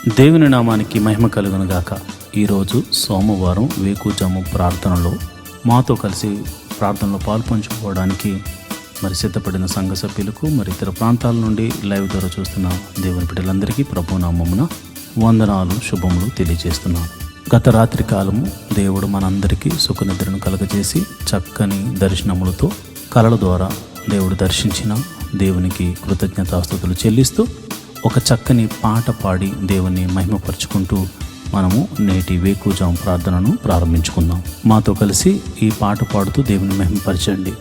దేవుని నామానికి మహిమ కలుగును గాక. ఈరోజు సోమవారం వేకుజాము ప్రార్థనలో మాతో కలిసి ప్రార్థనలో పాల్పంచుకోవడానికి సిద్ధపడిన సంఘ సభ్యులకు ఇతర ప్రాంతాల నుండి లైవ్ ద్వారా చూస్తున్న దేవుని బిడ్డలందరికీ ప్రభునామమున వందనాలు శుభములు తెలియజేస్తున్నాను. గత రాత్రి కాలము దేవుడు మనందరికీ సుఖనిద్రను కలగజేసి చక్కని దర్శనములతో కలల ద్వారా దేవుడు దర్శించిన దేవునికి కృతజ్ఞతాస్తుతులు చెల్లిస్తూ ఒక చక్కని పాట పాడి దేవుని మహిమపరుచుకుంటూ మనము నేటి వేకుజాము ప్రార్థనను ప్రారంభించుకుందాం. మాతో కలిసి ఈ పాట పాడుతూ దేవుని మహిమపరచండి.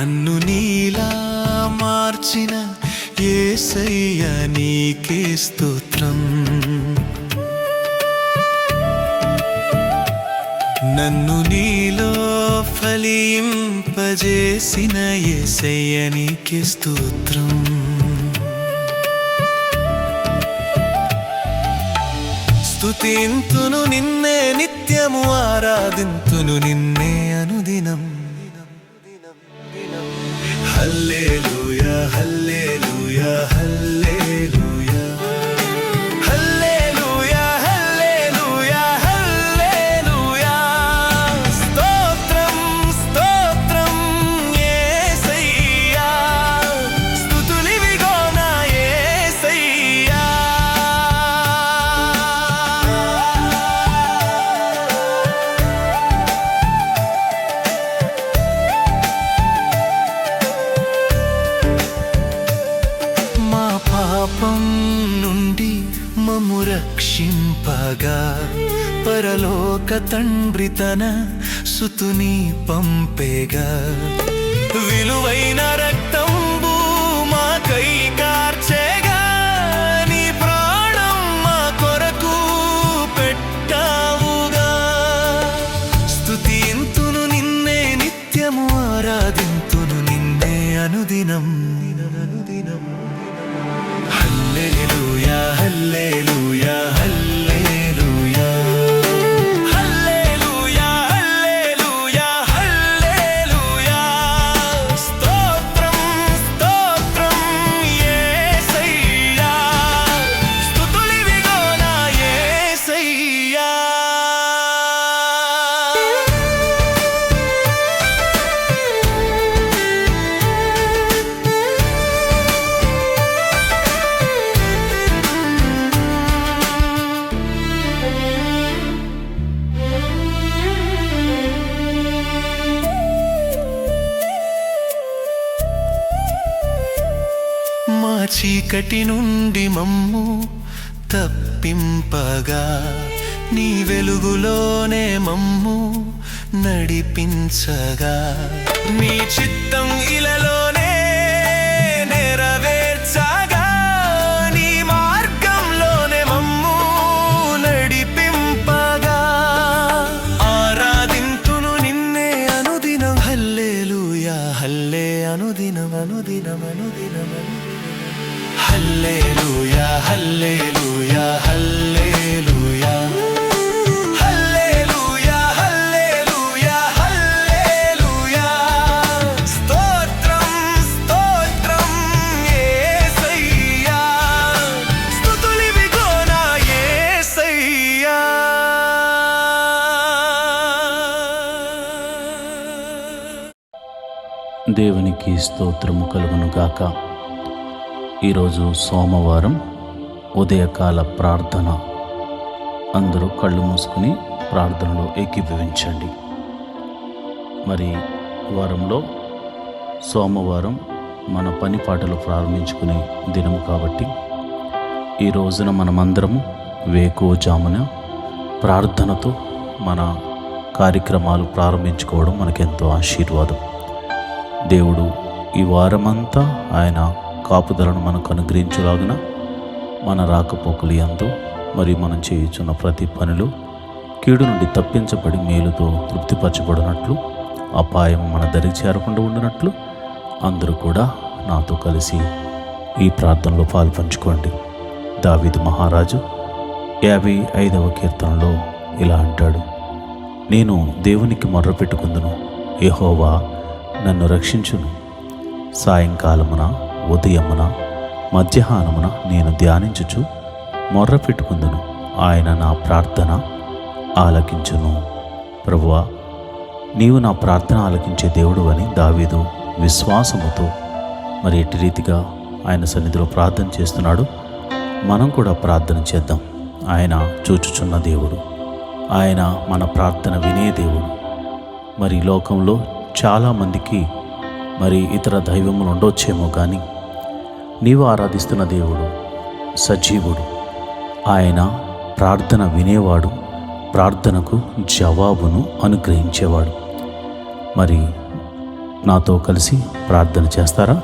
నన్ను నీలా మార్చిన యేసయ్య నీకే స్తోత్రం. నన్ను నీలో ఫలింపజేసిన యేసయ్య నీకే స్తోత్రం. స్తుతింతును నిన్నే నిత్యము, ఆరాధింతును నిన్నే అనుదినం. హల్లెలూయా హల్లెలూయా హల్లెలూయా హల్లెలూయా హల్లెలూయా హల్లెలూయా. స్తోత్రం స్తోత్రం యేసయ్యా, స్తుతులివిగో నా యేసయ్యా. పాపం నుండి మమ్ము రక్షింపగా పరలోక తండ్రి తన సుతుని పంపేగా. విలువైన రక్తంబు మాకై కార్చేగా, నీ ప్రాణం మా కొరకు పెట్టావుగా. స్తుతింతును నిన్నే నిత్యము, ఆరాధింతును నిన్నే అనుదినం. హల్లెలూయా హల్లెలూయా హల్లెలూయా హల్లెలూయా హల్లెలూయా హల్లెలూయా. స్తోత్రం స్తోత్రం యేసయ్యా, స్తుతులివిగో నా యేసయ్యా. మా చీకటి నుండి మమ్ము తప్పింపగా, నీ వెలుగులోనే మమ్ము నడిపించగా. నీ చిత్తం ఇలలోనే నెరవేర్చగా, నీ మార్గంలోనే మమ్ము నడిపింపగా. ఆరాధింతును నిన్నే అనుదినం. హల్లెలూయా హల్లే అనుదినం అనుదినం అనుదినం. హల్లెలూయా హల్లెలూయా హల్లెలూయా హల్లెలూయా హల్లెలూయా హల్లెలూయా. స్తోత్రం స్తోత్రం యేసయ్యా, స్తుతులివిగో నా యేసయ్యా. దేవునికి స్తోత్రము కలుగును గాక. ఈరోజు సోమవారం ఉదయకాల ప్రార్థన. అందరూ కళ్ళు మూసుకుని ప్రార్థనలో ఏకీభవించండి. వారంలో సోమవారం మన పని పాటలు ప్రారంభించుకునే దినము కాబట్టి ఈ రోజున మనమందరము వేకువజామున ప్రార్థనతో మన కార్యక్రమాలు ప్రారంభించుకోవడం మనకెంతో ఆశీర్వాదం. దేవుడు ఈ వారమంతా ఆయన కాపుదలను మనకు అనుగ్రహించులాగున మన రాకపోకలు యందు మనం చేయుచున్న ప్రతి పనిలో కీడు నుండి తప్పించబడి మేలుతో తృప్తిపరచబడినట్లు, అపాయం మన దరికి చేరకుండా ఉండినట్లు అందరూ కూడా నాతో కలిసి ఈ ప్రార్థనలో పాల్పంచుకోండి. దావీదు మహారాజు 55వ కీర్తనలో ఇలా అంటాడు: నేను దేవునికి మొర్రపెట్టుకుందును, యెహోవా నన్ను రక్షించును. సాయంకాలమున, ఉదయమున, మధ్యాహ్నమున నేను ధ్యానించుచు మొర్రపెట్టుకుందును, ఆయన నా ప్రార్థన ఆలకించును. ప్రభువా, నీవు నా ప్రార్థన ఆలకించే దేవుడు అని దావీదు విశ్వాసముతో మరి ఎట్టి రీతిగా ఆయన సన్నిధిలో ప్రార్థన చేస్తున్నాడు. మనం కూడా ప్రార్థన చేద్దాం. ఆయన చూచుచున్న దేవుడు, ఆయన మన ప్రార్థన వినే దేవుడు. మరి లోకంలో చాలామందికి మరి ఇతర దైవములు ఉండొచ్చేమో, కానీ నీవు ఆరాధిస్తున్న దేవుడు సజీవుడు. ఆయన ప్రార్థన వినేవాడు, ప్రార్థనకు జవాబును అనుగ్రహించేవాడు. మరి నాతో కలిసి ప్రార్థన చేస్తారా?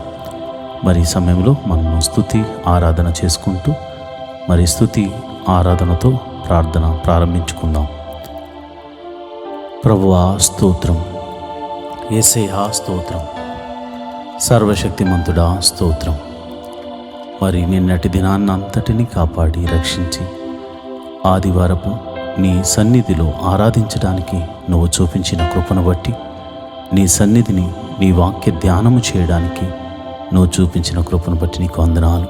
మరి ఈ సమయంలో మనము స్తుతి ఆరాధన చేసుకుంటూ మరి స్తుతి ఆరాధనతో ప్రార్థన ప్రారంభించుకుందాం. ప్రభువా స్తోత్రం, యేసయ్యా స్తోత్రం, సర్వశక్తిమంతుడా స్తోత్రం. మరి నిన్నటి దినాన్నంతటిని కాపాడి రక్షించి ఆదివారపు నీ సన్నిధిలో ఆరాధించడానికి నువ్వు చూపించిన కృపను బట్టి, నీ సన్నిధిని నీ వాక్య ధ్యానము చేయడానికి నువ్వు చూపించిన కృపను బట్టి నీకు వందనాలు.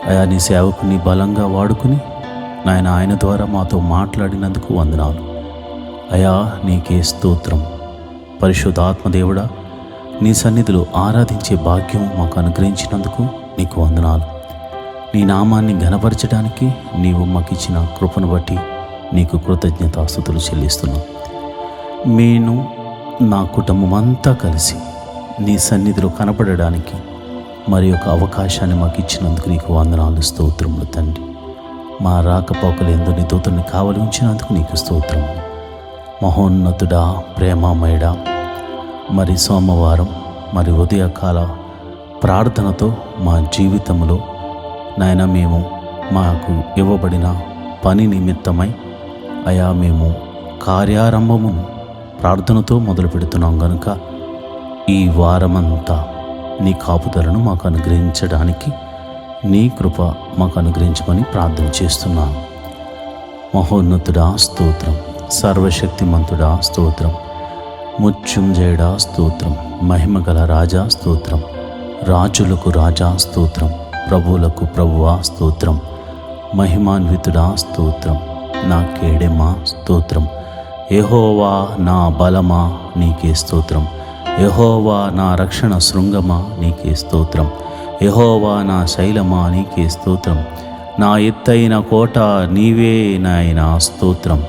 అయా, నీ సేవకుని బలంగా వాడుకుని నాయన ఆయన ద్వారా మాతో మాట్లాడినందుకు వందనాలు. అయా, నీకే స్తోత్రం. పరిశుద్ధాత్మదేవుడా, నీ సన్నిధిలో ఆరాధించే భాగ్యం మాకు అనుగ్రహించినందుకు నీకు వందనాలు. నీ నామాన్ని ఘనపరచడానికి నీవు మాకిచ్చిన కృపను బట్టి నీకు కృతజ్ఞతాస్తుతులు చెల్లిస్తున్నాం. నేను నా కుటుంబం అంతా కలిసి నీ సన్నిధిలో కనపడడానికి మరి ఒక అవకాశాన్ని మాకు ఇచ్చినందుకు నీకు వందనాలు, స్తోత్రములు తండ్రి. మా రాకపోకలు ఎందు నీ దూతల్ని కావలి ఉంచినందుకు నీకు స్తోత్రములు. మహోన్నతుడా, ప్రేమామయుడా, మరి సోమవారం మరి ఉదయకాల ప్రార్థనతో మా జీవితంలో నాయన మేము మాకు ఇవ్వబడిన పని నిమిత్తమై అయా మేము కార్యారంభమును ప్రార్థనతో మొదలు పెడుతున్నాం గనుక ఈ వారమంతా నీ కాపుదలను మాకు అనుగ్రహించడానికి నీ కృప మాకు అనుగ్రహించమని ప్రార్థన చేస్తున్నాను. మహోన్నతుడా స్తోత్రం, సర్వశక్తిమంతుడా స్తోత్రం, మృత్యుంజయుడా స్తోత్రం, మహిమగల రాజా స్తోత్రం, రాజులకు రాజా స్తోత్రం, ప్రభువులకు ప్రభువా స్తోత్రం, మహిమాన్వితుడా స్తోత్రం, నా కేడెమా స్తోత్రం, యెహోవా నా బలమా నీకే స్తోత్రం, యెహోవా నా రక్షణ శృంగమా నీకే స్తోత్రం, యెహోవా నా శైలమా నీకే స్తోత్రం, నా ఎత్తైన కోట నీవే నాయనా స్తోత్రం,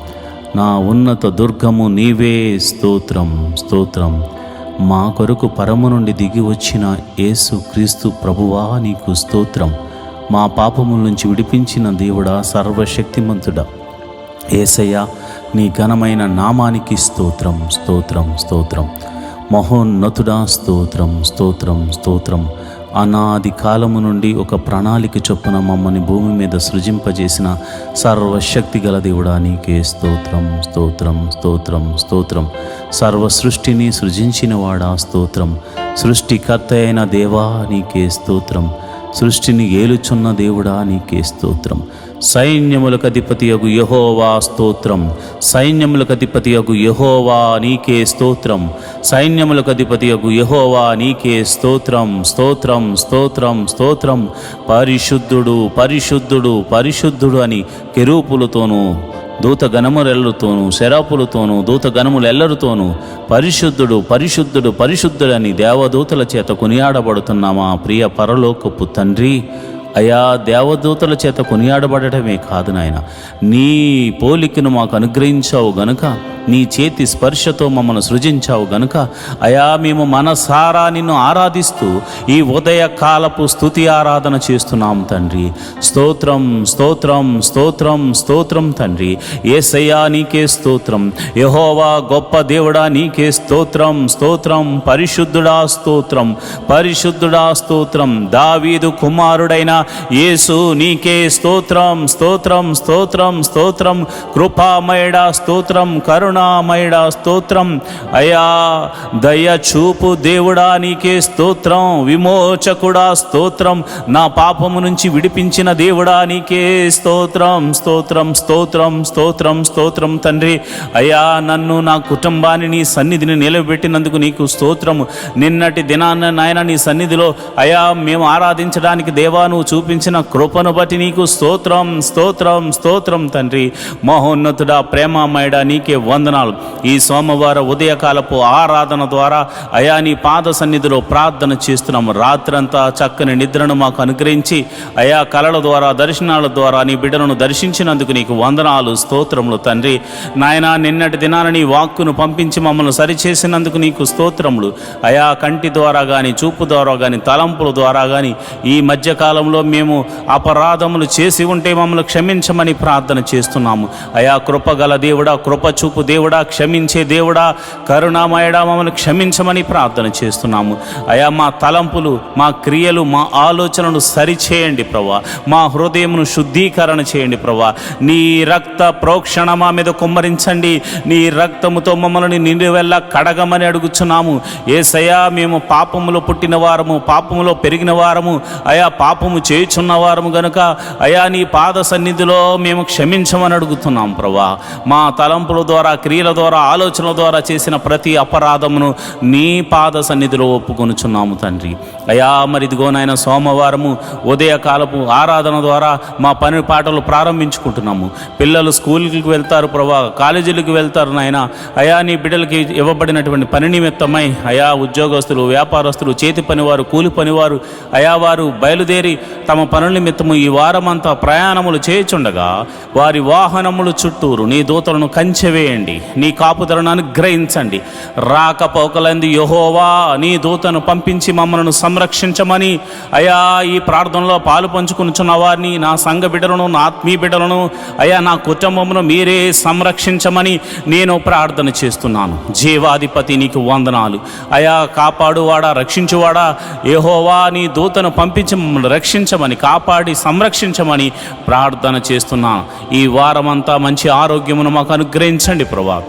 నా ఉన్నత దుర్గము నీవే స్తోత్రం స్తోత్రం. మా కొరకు పరము నుండి దిగి వచ్చిన యేసు క్రీస్తు ప్రభువా నీకు స్తోత్రం. మా పాపముల నుంచి విడిపించిన దేవుడా, సర్వశక్తిమంతుడా యేసయ్యా, నీ ఘనమైన నామానికి స్తోత్రం స్తోత్రం స్తోత్రం. మహోన్నతుడా స్తోత్రం స్తోత్రం స్తోత్రం. అనాది కాలము నుండి ఒక ప్రణాళిక చొప్పున మమ్మల్ని భూమి మీద సృజింపజేసిన సర్వశక్తి గల దేవుడా నీకే స్తోత్రం స్తోత్రం స్తోత్రం స్తోత్రం. సర్వ సృష్టిని సృజించిన వాడా స్తోత్రం. సృష్టికర్త అయిన దేవా నీకే స్తోత్రం. సృష్టిని ఏలుచున్న దేవుడా నీకే స్తోత్రం. సైన్యములకు అధిపతియగు యెహోవా స్తోత్రం. సైన్యములకు అధిపతియగు యెహోవా నీకే స్తోత్రం. సైన్యములకు అధిపతియగు యెహోవా నీకే స్తోత్రం స్తోత్రం స్తోత్రం స్తోత్రం. పరిశుద్ధుడు పరిశుద్ధుడు పరిశుద్ధుడు అని కెరూపులతోనూ దూతగణములెల్లరితోనూ శరాపులతోనూ దూతగణములెల్లరితోనూ పరిశుద్ధుడు పరిశుద్ధుడు పరిశుద్ధుడని దేవదూతల చేత కొనియాడబడుతున్న మా ప్రియ పరలోకపు తండ్రి, అయా దేవదూతల చేత కొనియాడబడటమే కాదు నాయన, నీ పోలికను మాకు అనుగ్రహించావు గనుక నీ చేతి స్పర్శతో మమ్మల్ని సృజించావు గనుక అయా మేము మనసారా నిన్ను ఆరాధిస్తూ ఈ ఉదయకాలపు స్తుతి ఆరాధన చేస్తున్నాం తండ్రి. స్తోత్రం స్తోత్రం స్తోత్రం స్తోత్రం తండ్రి. యేసయ్యా నీకే స్తోత్రం. యెహోవా గొప్ప దేవుడా నీకే స్తోత్రం స్తోత్రం. పరిశుద్ధుడా స్తోత్రం పరిశుద్ధుడా స్తోత్రం. దావీదు కుమారుడైన యేసు నీకే స్తోత్రం స్తోత్రం స్తోత్రం స్తోత్రం. కృపామయుడా స్తోత్రం కరుణామయుడా స్తోత్రం. అయా దయ చూపు దేవుడా నీకే స్తోత్రం. విమోచకుడా స్తోత్రం. నా పాపము నుంచి విడిపించిన దేవుడా నీకే స్తోత్రం స్తోత్రం స్తోత్రం స్తోత్రం స్తోత్రం తండ్రి. అయా నన్ను నా కుటుంబాన్ని నీ సన్నిధిని నిలబెట్టినందుకు నీకు స్తోత్రము. నిన్నటి దినాన్న నాయన నీ సన్నిధిలో అయా మేము ఆరాధించడానికి దేవా నువ్వు చూపించిన కృపను బట్టి నీకు స్తోత్రం స్తోత్రం స్తోత్రం తండ్రి. మహోన్నతుడా ప్రేమమయుడా నీకే వందనాలు. ఈ సోమవార ఉదయకాలపు ఆరాధన ద్వారా అయా నీ పాద సన్నిధిలో ప్రార్థన చేస్తున్నాము. రాత్రంతా చక్కని నిద్రను మాకు అనుగ్రహించి అయా కలల ద్వారా దర్శనాల ద్వారా నీ బిడ్డలను దర్శించినందుకు నీకు వందనాలు స్తోత్రములు తండ్రి. నాయన నిన్నటి దినాన నీ వాక్కును పంపించి మమ్మల్ని సరిచేసినందుకు నీకు స్తోత్రములు. అయా కంటి ద్వారా కానీ చూపు ద్వారా కానీ తలంపుల ద్వారా కానీ ఈ మధ్యకాలంలో మేము అపరాధములు చేసి ఉంటే మమ్మల్ని క్షమించమని ప్రార్థన చేస్తున్నాము. అయా కృపగల దేవుడా కృప చూపు దేవుడా క్షమించే దేవుడా కరుణామయుడా మమ్మల్ని క్షమించమని ప్రార్థన చేస్తున్నాము. అయా మా తలంపులు మా క్రియలు మా ఆలోచనలు సరిచేయండి ప్రభా. మా హృదయమును శుద్ధీకరణ చేయండి ప్రభా. నీ రక్త ప్రోక్షణ మా మీద కుమ్మరించండి. నీ రక్తముతో మమ్మల్ని నిండువెల్లా కడగమని అడుగుచున్నాము. యేసయ్యా మేము పాపములో పుట్టిన వారము పాపములో పెరిగిన వారము అయా పాపము చేయుచున్న వారము గనుక అయా నీ పాద సన్నిధిలో మేము క్షమించమని అడుగుతున్నాం ప్రభా. మా తలంపుల ద్వారా క్రియల ద్వారా ఆలోచనల ద్వారా చేసిన ప్రతి అపరాధమును నీ పాద సన్నిధిలో ఒప్పుకొనుచున్నాము తండ్రి. అయా మరి ఇదిగో నాయన సోమవారము ఉదయకాలపు ఆరాధన ద్వారా మా పని పాటలు ప్రారంభించుకుంటున్నాము. పిల్లలు స్కూల్కి వెళ్తారు ప్రభా, కాలేజీలకు వెళ్తారు నాయన. అయా నీ బిడ్డలకి ఇవ్వబడినటువంటి పని నిమిత్తమై అయా ఉద్యోగస్తులు వ్యాపారస్తులు చేతి పనివారు కూలి పనివారు అయా వారు బయలుదేరి తమ పనుల నిమిత్తము ఈ వారమంతా ప్రయాణములు చేయుచుండగా వారి వాహనములు చుట్టూరు నీ దూతలను కంచెవేయండి. నీ కాపుదలను అనుగ్రహించండి. రాకపోకలందు యెహోవా నీ దూతను పంపించి మమ్మల్ని సంరక్షించమని అయా ఈ ప్రార్థనలో పాలు పంచుకునిచున్న వారిని నా సంఘ బిడ్డలను నా ఆత్మీయ బిడ్డలను అయా నా కుటుంబమును మీరే సంరక్షించమని నేను ప్రార్థన చేస్తున్నాను. జీవాధిపతి నీకు వందనాలు. అయా కాపాడువాడా రక్షించువాడా యెహోవా నీ దూతను పంపించి మమ్మల్ని రక్షించమని కాపాడి సంరక్షించమని ప్రార్థన చేస్తున్నాను. ఈ వారమంతా మంచి ఆరోగ్యమును మాకు అనుగ్రహించండి ప్రభా.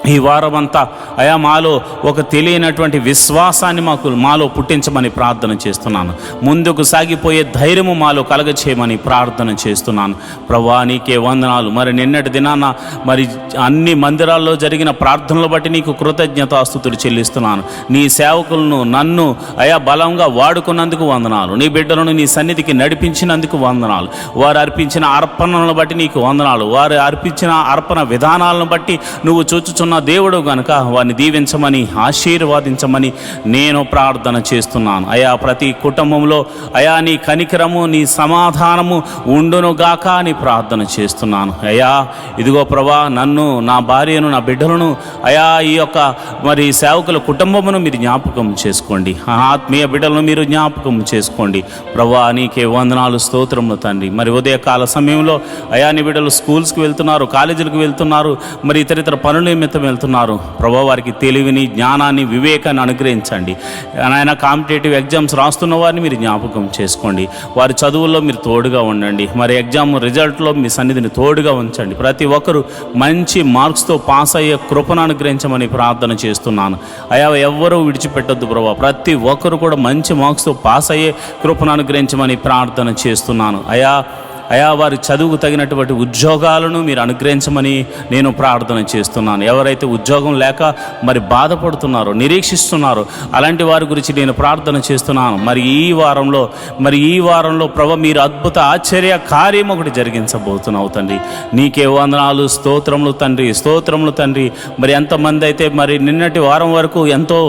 ఈ వారమంతా అయా మాలో ఒక తెలియనటువంటి విశ్వాసాన్ని మాలో పుట్టించమని ప్రార్థన చేస్తున్నాను. ముందుకు సాగిపోయే ధైర్యము మాలో కలగచేయమని ప్రార్థన చేస్తున్నాను ప్రభువా. నీకే వందనాలు. మరి నిన్నటి దినాన మరి అన్ని మందిరాల్లో జరిగిన ప్రార్థనలు బట్టి నీకు కృతజ్ఞతాస్తుతులు చెల్లిస్తున్నాను. నీ సేవకులను నన్ను అయా బలంగా వాడుకున్నందుకు వందనాలు. నీ బిడ్డలను నీ సన్నిధికి నడిపించినందుకు వందనాలు. వారు అర్పించిన అర్పణలను బట్టి నీకు వందనాలు. వారు అర్పించిన అర్పణ విధానాలను బట్టి నువ్వు చూచుచున్న దేవుడు గనుక వారిని దీవించమని ఆశీర్వాదించమని నేను ప్రార్థన చేస్తున్నాను. అయా ప్రతి కుటుంబంలో అయా నీ కనికరము నీ సమాధానము ఉండును గాక అని ప్రార్థన చేస్తున్నాను. అయా ఇదిగో ప్రభా నన్ను నా భార్యను నా బిడ్డలను అయా ఈ యొక్క మరి సేవకుల కుటుంబమును మీరు జ్ఞాపకం చేసుకోండి. ఆత్మీయ బిడ్డలను మీరు జ్ఞాపకం చేసుకోండి ప్రభా. నీకే వందనాలు స్తోత్రములు తండ్రి. మరి ఉదయకాల సమయంలో అయా నీ బిడ్డలు స్కూల్స్కి వెళ్తున్నారు, కాలేజీలకు వెళ్తున్నారు, మరి ఇతర పనుల నిమిత్తం వెళ్తున్నారు ప్రభా. వారికి తెలివిని జ్ఞానాన్ని వివేకాన్ని అనుగ్రహించండి నాయన. కాంపిటేటివ్ ఎగ్జామ్స్ రాస్తున్న వారిని మీరు జ్ఞాపకం చేసుకోండి. వారి చదువుల్లో మీరు తోడుగా ఉండండి. మరి ఎగ్జామ్ రిజల్ట్లో మీ సన్నిధిని తోడుగా ఉంచండి. ప్రతి ఒక్కరూ మంచి మార్క్స్తో పాస్ అయ్యే కృపను అనుగ్రహించమని ప్రార్థన చేస్తున్నాను. అయా ఎవ్వరూ విడిచిపెట్టొద్దు ప్రభా. ప్రతి ఒక్కరు కూడా మంచి మార్క్స్తో పాస్ అయ్యే కృపను అనుగ్రహించమని ప్రార్థన చేస్తున్నాను. అయా వారి చదువుకు తగినటువంటి ఉద్యోగాలను మీరు అనుగ్రహించమని నేను ప్రార్థన చేస్తున్నాను. ఎవరైతే ఉద్యోగం లేక మరి బాధపడుతున్నారో నిరీక్షిస్తున్నారో అలాంటి వారి గురించి నేను ప్రార్థన చేస్తున్నాను. మరి ఈ వారంలో ప్రభు మీరు అద్భుత ఆశ్చర్య కార్యం ఒకటి జరిగించబోతున్నావు తండ్రి. నీకే వందనాలు స్తోత్రములు తండ్రి స్తోత్రములు తండ్రి. మరి ఎంతమంది అయితే మరి నిన్నటి వారం వరకు ఎంతో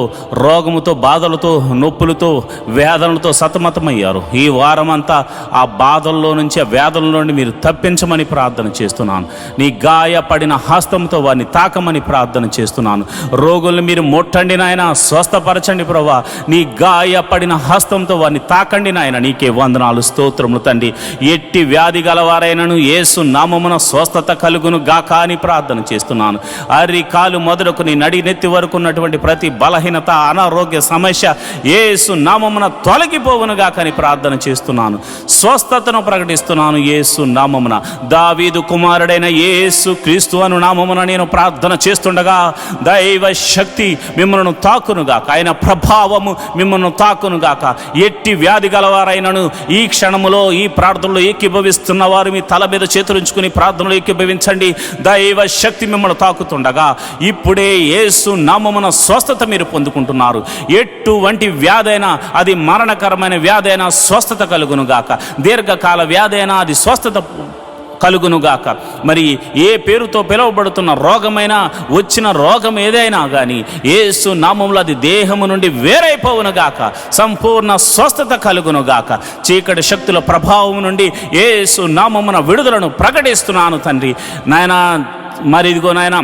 రోగముతో బాధలతో నొప్పులతో వేదనలతో సతమతమయ్యారు, ఈ వారం అంతా ఆ బాధల్లో నుంచి వ్యాధుల నుండి మీరు తప్పించమని ప్రార్థన చేస్తున్నాను. నీ గాయపడిన హస్తంతో వారిని తాకమని ప్రార్థన చేస్తున్నాను. రోగుల్ని మీరు ముట్టండి నాయన, స్వస్థపరచండి ప్రభా. నీ గాయపడిన హస్తంతో వారిని తాకండి నాయన. నీకే వందనాలు, స్తోత్రములు తండ్రి. ఎట్టి వ్యాధి గలవారైనను యేసు నామమున స్వస్థత కలుగును గాక అని ప్రార్థన చేస్తున్నాను. అరి కాలు మొదలుకొని నడి నెత్తి వరకు ఉన్నటువంటి ప్రతి బలహీనత, అనారోగ్య సమస్య యేసు నామమున తొలగిపోవును గాక అని ప్రార్థన చేస్తున్నాను. స్వస్థతను ప్రకటిస్తున్నాను యేసు నామమున. దావీదు కుమారుడైన యేసు క్రీస్తు అను నామమున నేను ప్రార్థన చేస్తుండగా దైవ శక్తి మిమ్మల్ని తాకునుగాక, ఆయన ప్రభావము మిమ్మల్ని తాకునుగాక. ఎట్టి వ్యాధి గలవారైనను ఈ క్షణములో ఈ ప్రార్థనలో ఏకీభవిస్తున్న వారు మీ తల మీద చేతులుంచుకుని ప్రార్థనలో ఏకీభవించండి. దైవ శక్తి మిమ్మల్ని తాకుతుండగా ఇప్పుడే యేసు నామమున స్వస్థత మీరు పొందుకుంటున్నారు. ఎటువంటి వ్యాధైనా, అది మరణకరమైన వ్యాధైనా స్వస్థత కలుగునుగాక. దీర్ఘకాల వ్యాధైనా అది స్వస్థత కలుగునుగాక. మరి ఏ పేరుతో పిలువబడుతున్న రోగమైనా, వచ్చిన రోగం ఏదైనా కానీ యేసు నామములో అది దేహము నుండి వేరైపోవునుగాక. సంపూర్ణ స్వస్థత కలుగునుగాక. చీకటి శక్తుల ప్రభావం నుండి యేసు నామమున విడుదలను ప్రకటిస్తున్నాను తండ్రి. నాయన మరి ఇదిగో నాయన,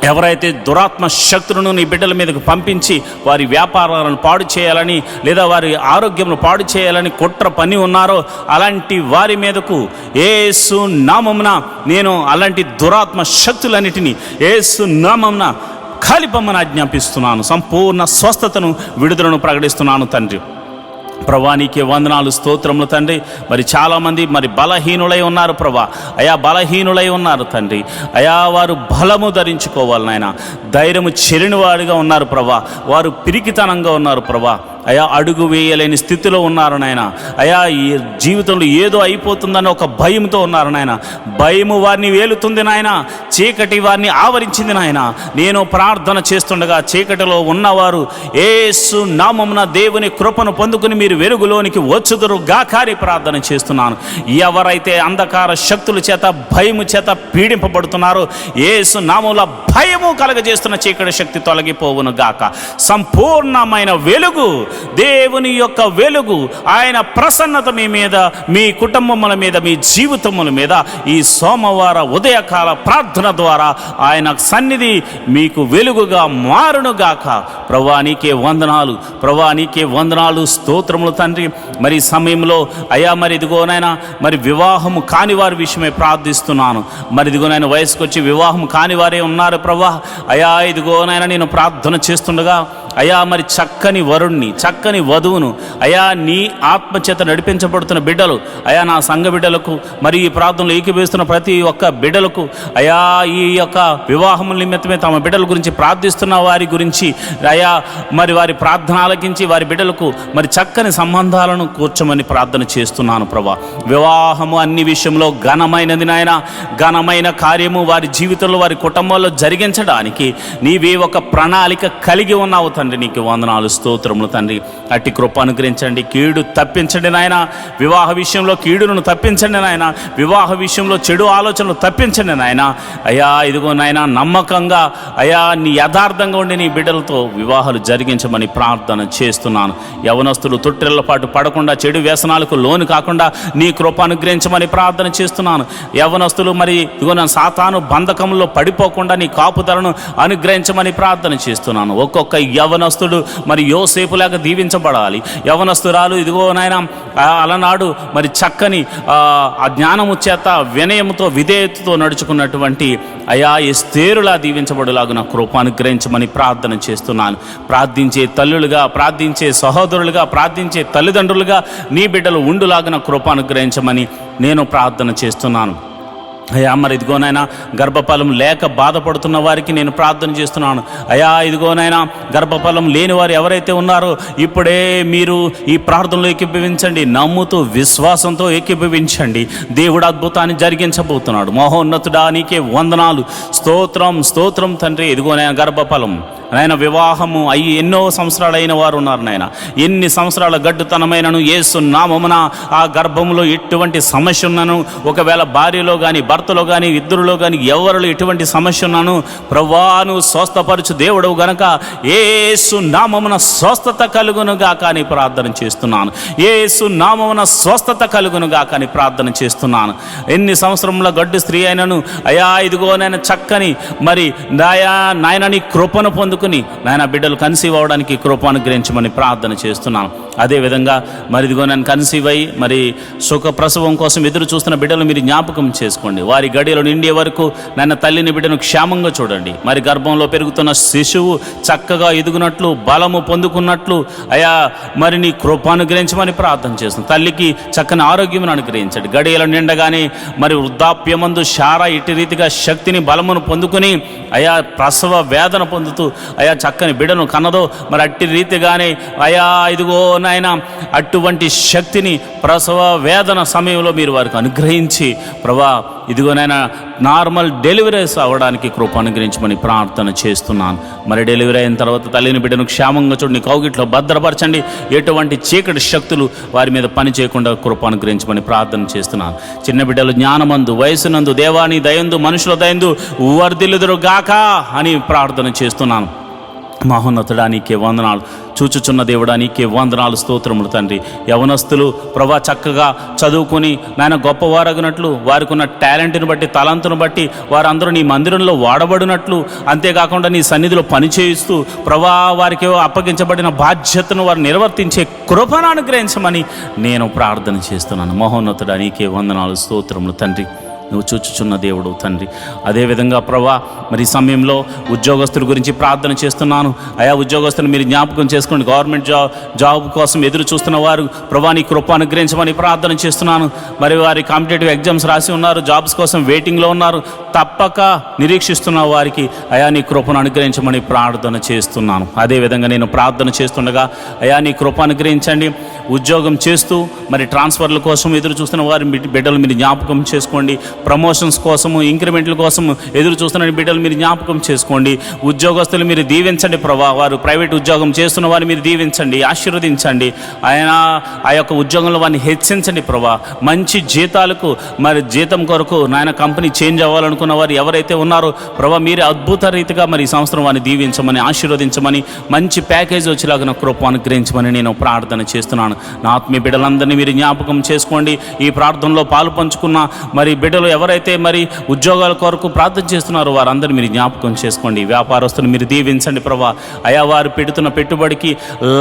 ఎవరైతే దురాత్మ శక్తులను నీ బిడ్డల మీదకు పంపించి వారి వ్యాపారాలను పాడు చేయాలని లేదా వారి ఆరోగ్యమును పాడు చేయాలని కుట్ర పని ఉన్నారో అలాంటి వారి మీదకు యేసు నామమున నేను అలాంటి దురాత్మ శక్తులన్నిటినీ యేసు నామమున కాలిపమ్మని ఆజ్ఞాపిస్తున్నాను. సంపూర్ణ స్వస్థతను, విడుదలను ప్రకటిస్తున్నాను తండ్రి. ప్రభా నీకే వందనాలు, స్తోత్రములు తండ్రి. మరి చాలామంది మరి బలహీనులై ఉన్నారు ప్రభా. అయా బలహీనులై ఉన్నారు తండ్రి. అయా వారు బలము ధరించుకోవాలి నాయన. ధైర్యము చెరిని వాడిగా ఉన్నారు ప్రభా. వారు పిరికితనంగా ఉన్నారు ప్రభా. అయా అడుగు వేయలేని స్థితిలో ఉన్నారు నాయన. అయా ఈ జీవితంలో ఏదో అయిపోతుందని ఒక భయంతో ఉన్నారు నాయన. భయము వారిని వేలుతుంది నాయన. చీకటి వారిని ఆవరించింది నాయన. నేను ప్రార్థన చేస్తుండగా చీకటిలో ఉన్నవారు యేసు నామమున దేవుని కృపను పొందుకుని మీరు వెలుగులోనికి వచ్చుదురు గాకారి ప్రార్థన చేస్తున్నాను. ఎవరైతే అంధకార శక్తుల చేత, భయము చేత పీడింపబడుతున్నారో యేసు నామములో భయము కలగజేస్తున్న చీకటి శక్తి తొలగిపోవును గాక. సంపూర్ణమైన వెలుగు, దేవుని యొక్క వెలుగు, ఆయన ప్రసన్నత మీ మీద, మీ కుటుంబముల మీద, మీ జీవితముల మీద ఈ సోమవార ఉదయకాల ప్రార్థన ద్వారా ఆయన సన్నిధి మీకు వెలుగుగా మారునుగాక. ప్రభువా నీకే వందనాలు, ప్రభువా నీకే వందనాలు, స్తోత్రములు తండ్రి. మరి సమయంలో అయా మరి ఇదిగోనైనా మరి వివాహము కాని వారి విషయమై ప్రార్థిస్తున్నాను. మరి ఇదిగోనైనా వయసుకు వచ్చి వివాహం కాని వారే ఉన్నారు ప్రభువా. అయా ఇదిగోనైనా నేను ప్రార్థన చేస్తుండగా అయా మరి చక్కని వరుణ్ణి, చక్కని వధువును అయా నీ ఆత్మచేత నడిపించబడుతున్న బిడ్డలు, అయా నా సంఘ బిడ్డలకు, మరి ఈ ప్రార్థనలో ఏకీభవిస్తున్న ప్రతి ఒక్క బిడ్డలకు అయా ఈ యొక్క వివాహముల నిమిత్తమే తమ బిడ్డల గురించి ప్రార్థిస్తున్న వారి గురించి అయా మరి వారి ప్రార్థన ఆలకించి వారి బిడ్డలకు మరి చక్కని సంబంధాలను కూర్చోమని ప్రార్థన చేస్తున్నాను ప్రభా. వివాహము అన్ని విషయంలో ఘనమైనది నాయన. ఘనమైన కార్యము వారి జీవితంలో, వారి కుటుంబంలో జరిగించడానికి నీవే ఒక ప్రణాళిక కలిగి ఉన్నావు తండ్రి. నీకు వందనాలు, స్తోత్రములు తండ్రి. అట్టి కృప అనుగ్రహించండి. కీడు తప్పించండి నాయన. వివాహ విషయంలో కీడును తప్పించండి నాయన. వివాహ విషయంలో చెడు ఆలోచనలు తప్పించండి నాయన. అయా ఇదిగో నాయన, నమ్మకంగా అయా నీ యథార్థంగా ఉండి నీ బిడ్డలతో వివాహాలు జరిగించమని ప్రార్థన చేస్తున్నాను. యవనస్తులు తొట్టిళ్ల పాటు పడకుండా, చెడు వ్యసనాలకు లోను కాకుండా నీ కృప అనుగ్రహించమని ప్రార్థన చేస్తున్నాను. యవనస్తులు మరి ఇదిగో నా సాతాను బంధకంలో పడిపోకుండా నీ కాపుదలను అనుగ్రహించమని ప్రార్థన చేస్తున్నాను. ఒక్కొక్క యవనస్తుడు మరి యోసేపులాగా దీవించబడాలి. యవనస్తురాలు ఇదిగో నాయన అలనాడు మరి చక్కని ఆ జ్ఞానము చేత, వినయముతో, విధేయతతో నడుచుకున్నటువంటి అయా ఎస్తేరులా దీవించబడులాగా నా కృప అనుగ్రహించమని ప్రార్థన చేస్తున్నాను. ప్రార్థించే తల్లులుగా, ప్రార్థించే సహోదరులుగా, ప్రార్థించే తల్లిదండ్రులుగా నీ బిడ్డలు ఉండులాగా కృప అనుగ్రహించమని నేను ప్రార్థన చేస్తున్నాను. అయా మరి ఇదిగోనైనా గర్భఫలం లేక బాధపడుతున్న వారికి నేను ప్రార్థన చేస్తున్నాను. అయా ఇదిగోనైనా గర్భఫలం లేని వారు ఎవరైతే ఉన్నారో ఇప్పుడే మీరు ఈ ప్రార్థనలో ఏకీభవించండి. నమ్ముతూ విశ్వాసంతో ఏకీభవించండి. దేవుడు అద్భుతాన్ని జరిగించబోతున్నాడు. మహోన్నతుడా నీకే వందనాలు, స్తోత్రం, స్తోత్రం తండ్రి. ఇదిగోనైనా గర్భఫలం నాయన వివాహము అయ్యి ఎన్నో సంవత్సరాలు అయిన వారు ఉన్నారు నాయన. ఎన్ని సంవత్సరాల గడ్డుతనమైనను యేసు నామమున ఆ గర్భంలో ఎటువంటి సమస్య ఉన్నను, ఒకవేళ భార్యలో కానీ భర్తలో కానీ ఇద్దరిలో కానీ ఎవరిలో ఎటువంటి సమస్య ఉన్నాను ప్రభువాను స్వస్థపరచు దేవుడవు గనక యేసు నామమున స్వస్థత కలుగునుగా కానీ ప్రార్థన చేస్తున్నాను. యేసు నామమున స్వస్థత కలుగునుగా కానీ ప్రార్థన చేస్తున్నాను. ఎన్ని సంవత్సరంలో గడ్డు స్త్రీ అయినను అయా ఇదిగో నేను చక్కని మరి నాయన నీ కృపను పొందుకుని నాయన బిడ్డలు కన్సీవ్ అవడానికి కృప అనుగ్రహించమని ప్రార్థన చేస్తున్నాను. అదేవిధంగా మరి ఇదిగో నేను కన్సీవ్ అయ్యి మరి సుఖ ప్రసవం కోసం ఎదురు చూస్తున్న బిడ్డలు మీరు జ్ఞాపకం చేసుకోండి. వారి గడియలు నిండే వరకు నాయన తల్లిని బిడ్డను క్షేమంగా చూడండి. మరి గర్భంలో పెరుగుతున్న శిశువు చక్కగా ఎదుగునట్లు బలము పొందుకున్నట్లు అయా మరి నీ కృప అనుగ్రహించమని ప్రార్థన చేస్తున్నాను. తల్లికి చక్కని ఆరోగ్యం అనుగ్రహించండి. గడియలు నిండగానే మరి వృద్ధాప్యమందు శారా ఇటు రీతిగా శక్తిని బలమును పొందుకుని అయా ప్రసవ వేదన పొందుతూ అయా చక్కని బిడ్డను కన్నదో మరి అట్టి రీతిగానే అయా ఇదిగో నాయన అటువంటి శక్తిని ప్రసవ వేదన సమయంలో మీరు వారికి అనుగ్రహించి ప్రభా ఇదిగోనైనా నార్మల్ డెలివరీస్ అవ్వడానికి కృప అనుగ్రహించమని ప్రార్థన చేస్తున్నాను. మరి డెలివరీ అయిన తర్వాత తల్లిని బిడ్డను క్షేమంగా చూడండి, కౌగిట్లో భద్రపరచండి. ఎటువంటి చీకటి శక్తులు వారి మీద పని చేయకుండా కృప అనుగ్రహించమని ప్రార్థన చేస్తున్నాను. చిన్న బిడ్డలు జ్ఞానమందు వయసునందు దేవాని దయందు మనుషుల దయందు వర్ధిల్లుదురు గాక అని ప్రార్థన చేస్తున్నాను. మహోన్నతుడా నీకే వందనాలు, చూచుచున్న దేవుడా నీకే వందనాలు, స్తోత్రములు తండ్రి. యవనస్తులు ప్రభా చక్కగా చదువుకుని నాయన గొప్పవారగినట్లు వారికి ఉన్న టాలెంట్ని బట్టి తలంతును బట్టి వారందరూ నీ మందిరంలో వాడబడినట్లు, అంతేకాకుండా నీ సన్నిధిలో పనిచేయిస్తూ ప్రభా వారికి అప్పగించబడిన బాధ్యతను వారు నిర్వర్తించే కృపను అనుగ్రహించమని నేను ప్రార్థన చేస్తున్నాను. మహోన్నతుడా నీకే వందనాలు, స్తోత్రములు తండ్రి. నువ్వు చూచుచున్న దేవుడు తండ్రి. అదేవిధంగా ప్రభా మరి సమయంలో ఉద్యోగస్తుల గురించి ప్రార్థన చేస్తున్నాను. ఆయా ఉద్యోగస్తులు మీరు జ్ఞాపకం చేసుకోండి. గవర్నమెంట్ జాబ్ కోసం ఎదురు చూస్తున్న వారు ప్రభా నీ కృప అనుగ్రహించమని ప్రార్థన చేస్తున్నాను. మరి వారి కాంపిటేటివ్ ఎగ్జామ్స్ రాసి ఉన్నారు, జాబ్స్ కోసం వెయిటింగ్లో ఉన్నారు, తప్పక నిరీక్షిస్తున్న వారికి అయా నీ కృపను అనుగ్రహించమని ప్రార్థన చేస్తున్నాను. అదేవిధంగా నేను ప్రార్థన చేస్తుండగా అయా నీ కృప అనుగ్రహించండి. ఉద్యోగం చేస్తూ మరి ట్రాన్స్ఫర్ల కోసం ఎదురు చూస్తున్న వారి బిడ్డలు మీరు జ్ఞాపకం చేసుకోండి. ప్రమోషన్స్ కోసము ఇంక్రిమెంట్ల కోసం ఎదురు చూస్తున్న బిడ్డలు మీరు జ్ఞాపకం చేసుకోండి. ఉద్యోగస్తులు మీరు దీవించండి ప్రభా. వారు ప్రైవేట్ ఉద్యోగం చేస్తున్న వారిని మీరు దీవించండి, ఆశీర్వదించండి. ఆయన ఆ యొక్క ఉద్యోగంలో వారిని హెచ్చించండి ప్రభా. మంచి జీతాలకు మరి జీతం కొరకు నాయన కంపెనీ చేంజ్ అవ్వాలనుకున్న వారు ఎవరైతే ఉన్నారో ప్రభా మీరు అద్భుత రీతిగా మరి ఈ సంవత్సరం వారిని దీవించమని ఆశీర్వదించమని మంచి ప్యాకేజ్ వచ్చేలాగా నా కృప అనుగ్రహించమని నేను ప్రార్థన చేస్తున్నాను. నా ఆత్మీయ బిడ్డలందరినీ మీరు జ్ఞాపకం చేసుకోండి. ఈ ప్రార్థనలో పాలు పంచుకున్న మరి బిడ్డలు ఎవరైతే మరి ఉద్యోగాల కొరకు ప్రార్థన చేస్తున్నారో వారందరినీ మీరు జ్ఞాపకం చేసుకోండి. వ్యాపారస్తులు మీరు దీవించండి ప్రభా. అయా వారు పెడుతున్న పెట్టుబడికి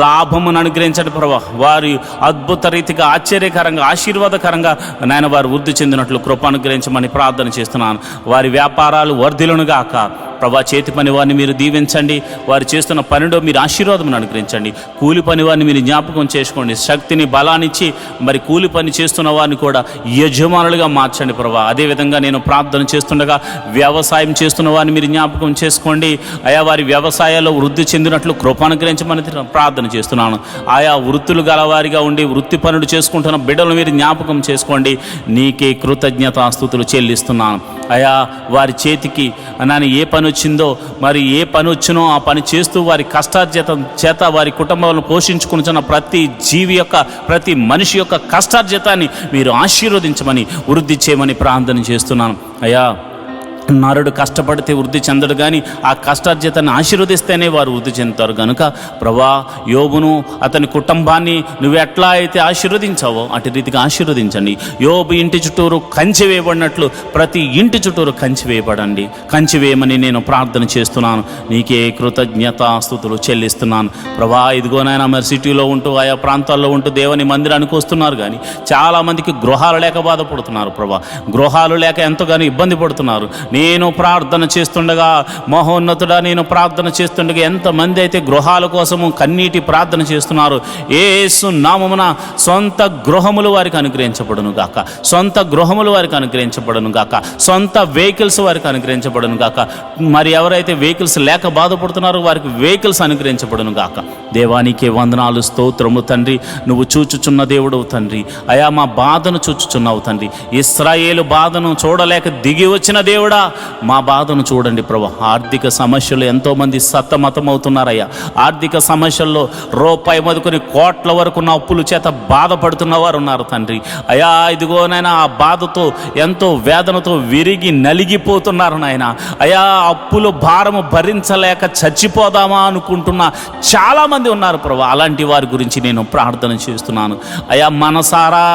లాభమును అనుగ్రహించండి ప్రభా. వారి అద్భుత రీతిగా ఆశ్చర్యకరంగా ఆశీర్వాదకరంగా నాయన వారు వృద్ధి చెందినట్లు కృప అనుగ్రహించమని ప్రార్థన చేస్తున్నాను. వారి వ్యాపారాలు వర్ధిల్లునుగాక ప్రభా. చేతి పని వారిని మీరు దీవించండి. వారు చేస్తున్న పనిలో మీరు ఆశీర్వాదం అనుగ్రహించండి. కూలి పని వారిని మీరు జ్ఞాపకం చేసుకోండి. శక్తిని బలాన్నిచ్చి మరి కూలి పని చేస్తున్న వారిని కూడా యజమానులుగా మార్చండి ప్రభా. అదేవిధంగా నేను ప్రార్థన చేస్తుండగా వ్యవసాయం చేస్తున్న వారిని మీరు జ్ఞాపకం చేసుకోండి. ఆయా వారి వ్యవసాయాల్లో వృద్ధి చెందినట్లు కృప అనుగ్రహించమని ప్రార్థన చేస్తున్నాను. ఆయా వృత్తులు గలవారిగా ఉండి వృత్తి పనులు చేసుకుంటున్న బిడ్డలు మీరు జ్ఞాపకం చేసుకోండి. నీకే కృతజ్ఞతాస్తుతులు చెల్లిస్తున్నాను. అయా వారి చేతికి నాని ఏ పని వచ్చిందో మరి ఏ పని వచ్చినో ఆ పని చేస్తూ వారి కష్టార్జితం చేత వారి కుటుంబాలను పోషించుకుంటున్న ప్రతి జీవి యొక్క ప్రతి మనిషి యొక్క కష్టార్జితాన్ని మీరు ఆశీర్వదించమని వృద్ధి చేయమని ప్రార్థన చేస్తున్నాను. అయ్యా నరుడు కష్టపడితే వృద్ధి చెందడు, కానీ ఆ కష్టార్జితాన్ని ఆశీర్వదిస్తేనే వారు వృద్ధి చెందుతారు. కనుక ప్రభా యోబును అతని కుటుంబాన్ని నువ్వు ఎట్లా అయితే ఆశీర్వదించావో అటు రీతిగా ఆశీర్వదించండి. యోబు ఇంటి చుట్టూరు కంచె వేయబడినట్లు ప్రతి ఇంటి చుట్టూరు కంచె వేయబడండి, కంచె వేయమని నేను ప్రార్థన చేస్తున్నాను. నీకే కృతజ్ఞతాస్తుతులు చెల్లిస్తున్నాను ప్రభా. ఇదిగోనైనా మరి సిటీలో ఉంటూ ఆయా ప్రాంతాల్లో ఉంటూ దేవుని మందిరానికి వస్తున్నారు, కానీ చాలామందికి గృహాలు లేక బాధపడుతున్నారు ప్రభా. గృహాలు లేక ఎంతగానో ఇబ్బంది పడుతున్నారు. నేను ప్రార్థన చేస్తుండగా మహోన్నతుడా నేను ప్రార్థన చేస్తుండగా ఎంతమంది అయితే గృహాల కోసము కన్నీటి ప్రార్థన చేస్తున్నారు, యేసు నామమున సొంత గృహములు వారికి అనుగ్రహించబడును గాక, సొంత గృహములు వారికి అనుగ్రహించబడును గాక, సొంత వెహికల్స్ వారికి అనుగ్రహించబడును గాక. మరి ఎవరైతే వెహికల్స్ లేక బాధపడుతున్నారో వారికి వెహికల్స్ అనుగ్రహించబడును గాక. దేవానికి వందనాలు, స్తోత్రము తండ్రి. నువ్వు చూచుచున్న దేవుడవు తండ్రి. అయా మా బాధను చూచుచున్నావు తండ్రి. ఇశ్రాయేలు బాధను చూడలేక దిగి వచ్చిన దేవుడా మా బాధను చూడండి ప్రభా. ఆర్థిక సమస్యలు ఎంతోమంది సతమతమవుతున్నారయ్యా. ఆర్థిక సమస్యల్లో రూపాయి మొదలుకొని కోట్ల వరకు ఉన్న అప్పుల చేత బాధపడుతున్న వారు ఉన్నారు తండ్రి. అయ్యా ఇదిగోనైనా ఆ బాధతో ఎంతో వేదనతో విరిగి నలిగిపోతున్నారు నాయన. అయ్యా అప్పుల భారము భరించలేక చచ్చిపోదామా అనుకుంటున్న చాలామంది ఉన్నారు ప్రభా. అలాంటి వారి గురించి నేను ప్రార్థన చేస్తున్నాను అయ్యా. మనసారా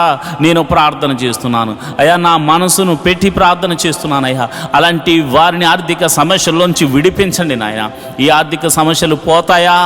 నేను ప్రార్థన చేస్తున్నాను అయ్యా. నా మనసును పెట్టి ప్రార్థన చేస్తున్నాను అయ్యా. అలాంటి వారిని ఆర్థిక సమస్యల్లోంచి విడిపించండి నాయన. ఈ ఆర్థిక సమస్యలు పోతాయా,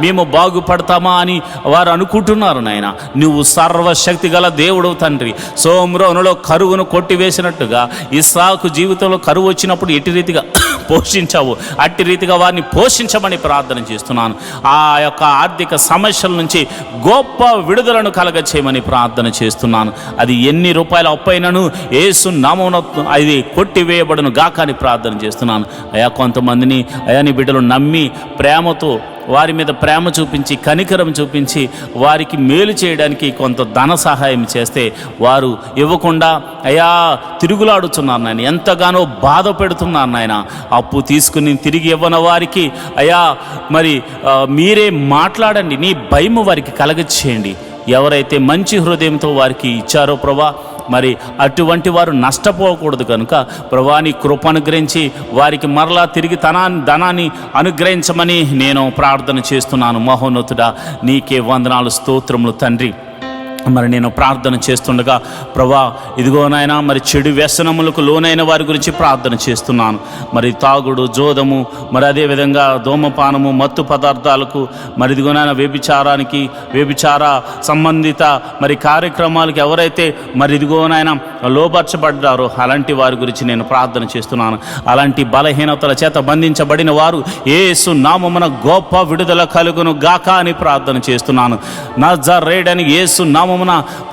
మేము బాగుపడతామా అని వారు అనుకుంటున్నారు నాయన. నువ్వు సర్వశక్తి గల దేవుడు తండ్రి. సోమ్రోనులో కరువును కొట్టివేసినట్టుగా ఇస్సాకు జీవితంలో కరువు వచ్చినప్పుడు ఎట్టి రీతిగా పోషించావు, అట్టి రీతిగా వారిని పోషించమని ప్రార్థన చేస్తున్నాను. ఆ యొక్క ఆర్థిక సమస్యల నుంచి గొప్ప విడుదలను కలగచేయమని ప్రార్థన చేస్తున్నాను. అది ఎన్ని రూపాయల అప్పైనను యేసు నామమున అది కొట్టివేయబడును గాక అని ప్రార్థన చేస్తున్నాను అయ్యా. కొంతమందిని అయ్యా నీ బిడ్డలు నమ్మి ప్రేమతో వారి మీద ప్రేమ చూపించి కనికరం చూపించి వారికి మేలు చేయడానికి కొంత ధన సహాయం చేస్తే వారు ఇవ్వకుండా అయ్యా తిరుగులాడుతున్నారు నాయన. ఎంతగానో బాధ పెడుతున్నారు నాయన. అప్పు తీసుకుని తిరిగి ఇవ్వని వారికి అయ్యా మరి మీరే మాట్లాడండి. నీ భయం వారికి కలగచేయండి. ఎవరైతే మంచి హృదయంతో వారికి ఇచ్చారో ప్రభా, మరి అటువంటి వారు నష్టపోకూడదు కనుక ప్రభా నీ కృప అనుగ్రహించి వారికి మరలా తిరిగి ధనాన్ని అనుగ్రహించమని నేను ప్రార్థన చేస్తున్నాను. మహోన్నతుడా నీకే వందనాలు, స్తోత్రములు తండ్రి. మరి నేను ప్రార్థన చేస్తుండగా ప్రభా ఇదిగో నాయన మరి చెడు వ్యసనములకు లోనైన వారి గురించి ప్రార్థన చేస్తున్నాను. మరి తాగుడు, జోదము, మరి అదేవిధంగా ధూమపానము, మత్తు పదార్థాలకు, మరి ఇదిగో నాయన వ్యభిచార సంబంధిత మరి కార్యక్రమాలకు ఎవరైతే మరి ఇదిగో నాయన లోపరచబడ్డారో అలాంటి వారి గురించి నేను ప్రార్థన చేస్తున్నాను. అలాంటి బలహీనతల చేత బంధించబడిన వారు యేసు నామమున గొప్ప విడుదల కలుగును గాక అని ప్రార్థన చేస్తున్నాను. నజరేయుడైన యేసు నామమున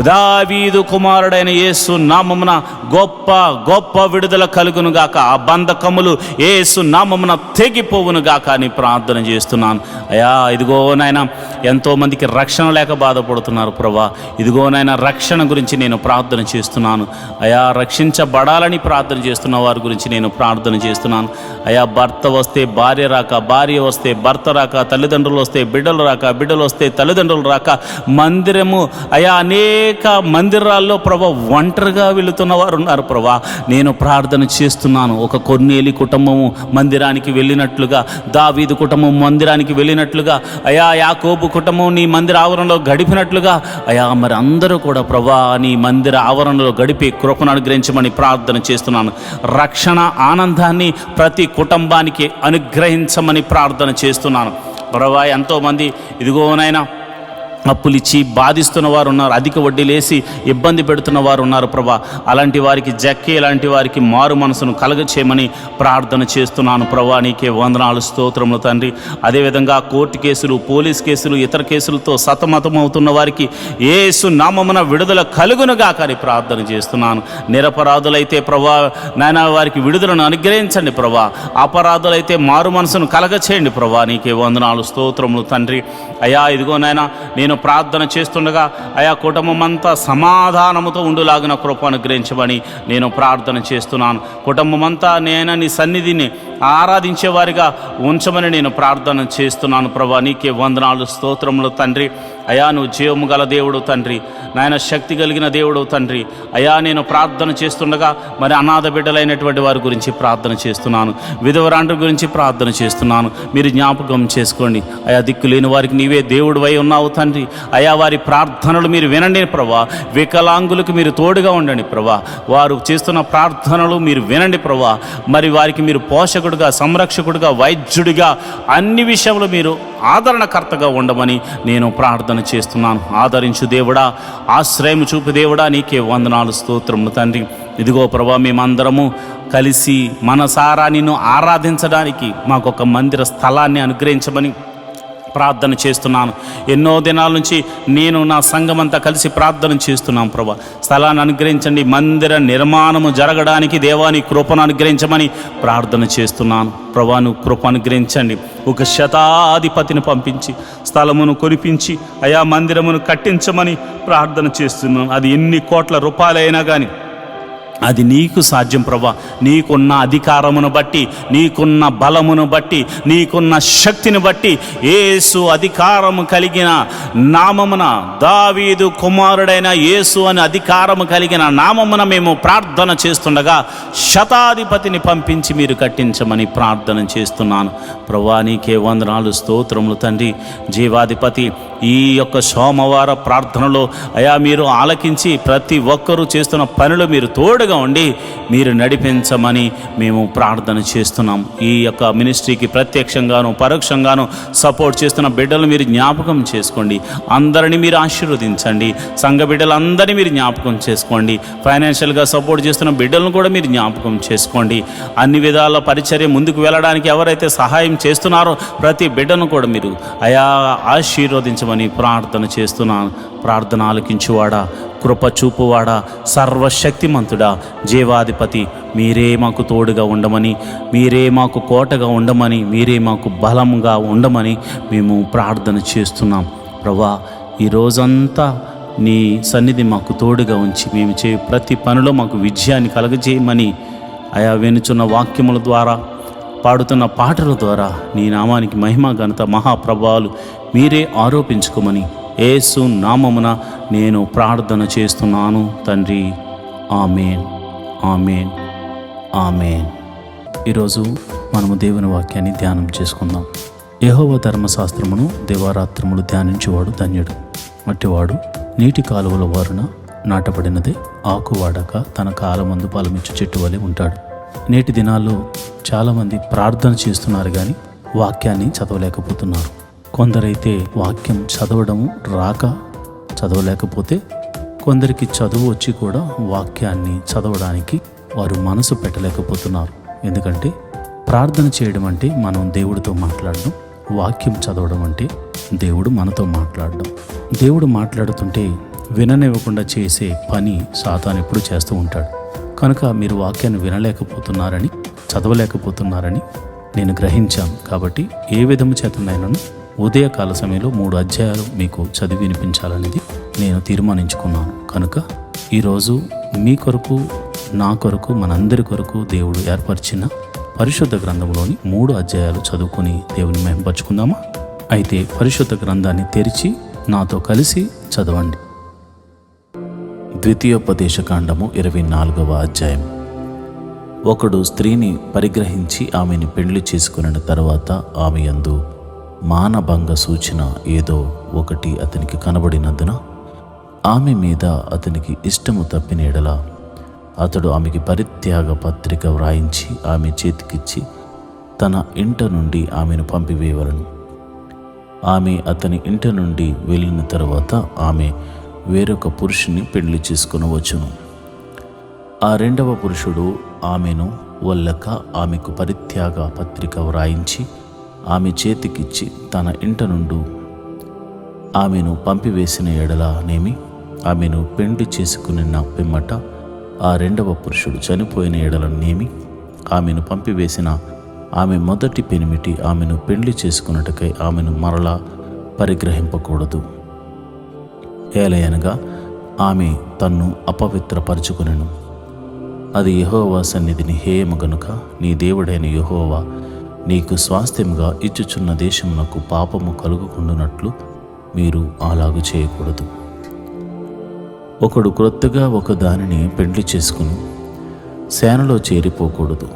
దావీదు కుమారుడైన యేసు నామమున గొప్ప గొప్ప విడుదల కలుగును గాక. ఆ బంధకములు యేసు నామమున తెగిపోవును గాక అని ప్రార్థన చేస్తున్నాను అయ్యా. ఇదిగో నాయన ఎంతోమందికి రక్షణ లేక బాధపడుతున్నారు ప్రభా. ఇదిగో నాయన రక్షణ గురించి నేను ప్రార్థన చేస్తున్నాను అయ్యా. రక్షించబడాలని ప్రార్థన చేస్తున్న వారి గురించి నేను ప్రార్థన చేస్తున్నాను అయ్యా. భర్త వస్తే భార్య రాక, భార్య వస్తే భర్త రాక, తల్లిదండ్రులు వస్తే బిడ్డలు రాక, బిడ్డలు వస్తే తల్లిదండ్రులు రాక, మందిరము అయ్యా అనేక మందిరాల్లో ప్రభా ఒంటరిగా వెళుతున్న వారు ఉన్నారు ప్రభా. నేను ప్రార్థన చేస్తున్నాను. ఒక కొర్నేలి కుటుంబము మందిరానికి వెళ్ళినట్లుగా, దావీదు కుటుంబం మందిరానికి వెళ్ళినట్లుగా అయ్యా, యాకోబు కుటుంబం నీ మందిర ఆవరణలో గడిపినట్లుగా అయ్యా మరి అందరూ కూడా ప్రభా నీ మందిర ఆవరణలో గడిపి కృపను అనుగ్రహించమని ప్రార్థన చేస్తున్నాను. రక్షణ ఆనందాన్ని ప్రతి కుటుంబానికి అనుగ్రహించమని ప్రార్థన చేస్తున్నాను ప్రభా. ఎంతోమంది ఇదిగోనైనా అప్పులిచ్చి బాధిస్తున్న వారు ఉన్నారు, అధిక వడ్డీలేసి ఇబ్బంది పెడుతున్న వారు ఉన్నారు ప్రభా. అలాంటి వారికి జక్కి లాంటి వారికి మారు మనసును కలగచేయమని ప్రార్థన చేస్తున్నాను ప్రభా. నీకే వందనాలు, స్తోత్రములు తండ్రి. అదేవిధంగా కోర్టు కేసులు, పోలీస్ కేసులు, ఇతర కేసులతో సతమతమవుతున్న వారికి యేసు నామమున విడుదల కలుగునుగా కానీ ప్రార్థన చేస్తున్నాను. నిరపరాధులైతే ప్రభా నాయన వారికి విడుదలను అనుగ్రహించండి ప్రభా. అపరాధులైతే మారు మనసును కలగచేయండి ప్రభా. నీకే వందనాలు, స్తోత్రములు తండ్రి. అయ్యా ఇదిగో నాయన నేను ప్రార్థన చేస్తుండగా అయా కుటుంబం అంతా సమాధానముతో ఉండులాగిన కృప అనుగ్రహించమని నేను ప్రార్థన చేస్తున్నాను. కుటుంబం అంతా నేను నీ సన్నిధిని ఆరాధించేవారిగా ఉంచమని నేను ప్రార్థన చేస్తున్నాను ప్రభా. నీకే వందనాలు, స్తోత్రములు తండ్రి. అయా నువ్వు జీవము గల దేవుడు తండ్రి, నాయన శక్తి కలిగిన దేవుడు తండ్రి. అయా నేను ప్రార్థన చేస్తుండగా మరి అనాథ బిడ్డలైనటువంటి వారి గురించి ప్రార్థన చేస్తున్నాను, విధవరాండ్రి గురించి ప్రార్థన చేస్తున్నాను. మీరు జ్ఞాపకం చేసుకోండి అయా. దిక్కు లేని వారికి నీవే దేవుడు వై ఉన్నావు తండ్రి. అయా వారి ప్రార్థనలు మీరు వినండి ప్రభా. వికలాంగులకు మీరు తోడుగా ఉండండి ప్రభా. వారు చేస్తున్న ప్రార్థనలు మీరు వినండి ప్రభా. మరి వారికి మీరు పోషకుడుగా, సంరక్షకుడుగా, వైద్యుడిగా అన్ని విషయంలో మీరు ఆదరణకర్తగా ఉండమని నేను ప్రార్థన చేస్తున్నాను. ఆదరించు దేవుడా, ఆశ్రయం చూపు దేవుడా, నీకే వందనాలు, స్తోత్రములు తండ్రి. ఇదిగో ప్రభా మేమందరము కలిసి మనసారా నిన్ను ఆరాధించడానికి మాకొక మందిర స్థలాన్ని అనుగ్రహించమని ప్రార్థన చేస్తున్నాను. ఎన్నో దినాల నుంచి నేను నా సంఘమంతా కలిసి ప్రార్థన చేస్తున్నాం ప్రభా. స్థలాన్ని అనుగ్రహించండి. మందిర నిర్మాణము జరగడానికి దేవాని కృపను అనుగ్రహించమని ప్రార్థన చేస్తున్నాను ప్రభా. నువ్వు కృప అనుగ్రహించండి. ఒక శతాధిపతిని పంపించి స్థలమును కొనిపించి అయా మందిరమును కట్టించమని ప్రార్థన చేస్తున్నాను. అది ఎన్ని కోట్ల రూపాయలైనా కానీ అది నీకు సాధ్యం ప్రభా. నీకున్న అధికారమును బట్టి, నీకున్న బలమును బట్టి, నీకున్న శక్తిని బట్టి, యేసు అధికారము కలిగిన నామమున, దావీదు కుమారుడైన యేసు అని అధికారము కలిగిన నామమున మేము ప్రార్థన చేస్తుండగా శతాధిపతిని పంపించి మీరు కట్టించమని ప్రార్థన చేస్తున్నాను ప్రభా. నీకే వందనాలు, స్తోత్రములు తండ్రి. జీవాధిపతి, ఈ యొక్క సోమవార ప్రార్థనలో అయా మీరు ఆలకించి ప్రతి ఒక్కరూ చేస్తున్న పనులు మీరు తోడుగా ఉండి మీరు నడిపించమని మేము ప్రార్థన చేస్తున్నాం. ఈ యొక్క మినిస్ట్రీకి ప్రత్యక్షంగాను పరోక్షంగాను సపోర్ట్ చేస్తున్న బిడ్డలు మీరు జ్ఞాపకం చేసుకోండి. అందరినీ మీరు ఆశీర్వదించండి. సంఘ బిడ్డలందరినీ మీరు జ్ఞాపకం చేసుకోండి. ఫైనాన్షియల్గా సపోర్ట్ చేస్తున్న బిడ్డలను కూడా మీరు జ్ఞాపకం చేసుకోండి. అన్ని విధాల పరిచర్య ముందుకు వెళ్ళడానికి ఎవరైతే సహాయం చేస్తున్నారో ప్రతి బిడ్డను కూడా మీరు అయా ఆశీర్వదించమని ప్రార్థన చేస్తున్నాను. ప్రార్థన ఆలకించువాడా, కృప చూపువాడా, సర్వశక్తిమంతుడా, జీవాధిపతి, మీరే మాకు తోడుగా ఉండమని, మీరే మాకు కోటగా ఉండమని, మీరే మాకు బలంగా ఉండమని మేము ప్రార్థన చేస్తున్నాం ప్రభా. ఈ రోజంతా నీ సన్నిధి మాకు తోడుగా ఉంచి మేము ప్రతి పనిలో మాకు విజయాన్ని కలగజేయమని ఆయా వినుచున్న వాక్యముల ద్వారా, పాడుతున్న పాటల ద్వారా నీ నామానికి మహిమ ఘనత మహాప్రభావాలు మీరే ఆరోపించుకోమని యేసు నామమున నేను ప్రార్థన చేస్తున్నాను తండ్రి. ఆమేన్, ఆమేన్, ఆమేన్. ఈరోజు మనము దేవుని వాక్యాన్ని ధ్యానం చేసుకుందాం. యెహోవా ధర్మశాస్త్రమును దివారాత్రములు ధ్యానించేవాడు ధన్యుడు. అట్టివాడు నీటి కాలువల వారున నాటబడినదే, ఆకువాడక తన కాలమందు ఫలమిచ్చు చెట్టు వలె ఉంటాడు. నేటి దినాల్లో చాలామంది ప్రార్థన చేస్తున్నారు కానీ వాక్యాన్ని చదవలేకపోతున్నారు. కొందరైతే వాక్యం చదవడం రాక చదవలేకపోతే, కొందరికి చదువు వచ్చి కూడా వాక్యాన్ని చదవడానికి వారు మనసు పెట్టలేకపోతున్నారు. ఎందుకంటే ప్రార్థన చేయడం అంటే మనం దేవుడితో మాట్లాడడం, వాక్యం చదవడం అంటే దేవుడు మనతో మాట్లాడడం. దేవుడు మాట్లాడుతుంటే విననివ్వకుండా చేసే పని సాతాను ఎప్పుడు చేస్తూ ఉంటాడు. కనుక మీరు వాక్యాన్ని వినలేకపోతున్నారని, చదవలేకపోతున్నారని నేను గ్రహించాను. కాబట్టి ఏ విధము చేతనైనాను ఉదయకాల సమయంలో 3 అధ్యాయాలు మీకు చదివి వినిపించాలనేది నేను తీర్మానించుకున్నాను. కనుక ఈరోజు మీ కొరకు, నా కొరకు, మనందరి కొరకు దేవుడు ఏర్పరిచిన పరిశుద్ధ గ్రంథంలోని 3 అధ్యాయాలు చదువుకొని దేవుని మహిమపరచుకుందామా? అయితే పరిశుద్ధ గ్రంథాన్ని తెరిచి నాతో కలిసి చదవండి. ద్వితీయోపదేశకాండము 24వ అధ్యాయం. ఒకడు స్త్రీని పరిగ్రహించి ఆమెని పెళ్లి చేసుకున్న తర్వాత ఆమె యందు మానభంగ సూచన ఏదో ఒకటి అతనికి కనబడినందున ఆమె మీద అతనికి ఇష్టము తప్పిన ఎడల అతడు ఆమెకి పరిత్యాగ పత్రిక వ్రాయించి ఆమె చేతికిచ్చి తన ఇంట నుండి ఆమెను పంపివేయవలను. ఆమె అతని ఇంట నుండి వెళ్ళిన తర్వాత ఆమె వేరొక పురుషుని పెళ్లి చేసుకొనవచ్చును. ఆ రెండవ పురుషుడు ఆమెను వల్లక ఆమెకు పరిత్యాగ పత్రిక వ్రాయించి ఆమె చేతికిచ్చి తన ఇంట నుండి ఆమెను పంపివేసిన ఎడలనేమి, ఆమెను పెండ్లి చేసుకున్న పిమ్మట ఆ రెండవ పురుషుడు చనిపోయిన ఎడలనేమి, ఆమెను పంపివేసిన ఆమె మొదటి పెనిమిటి ఆమెను పెండ్లి చేసుకున్నట్టుకై ఆమెను మరలా పరిగ్రహింపకూడదు. ఏలయనగా ఆమె తన్ను అపవిత్రపరచుకునెను. అది యెహోవా సన్నిధిని హేయము గనుక నీ దేవుడైన యెహోవా నీకు స్వాస్థ్యముగా ఇచ్చుచున్న దేశమునకు పాపము కలుగుకుండునట్లు మీరు అలాగు చేయకూడదు. ఒకడు క్రొత్తగా ఒక దానిని పెండ్లి చేసుకుని సేనలో చేరిపోకూడదు.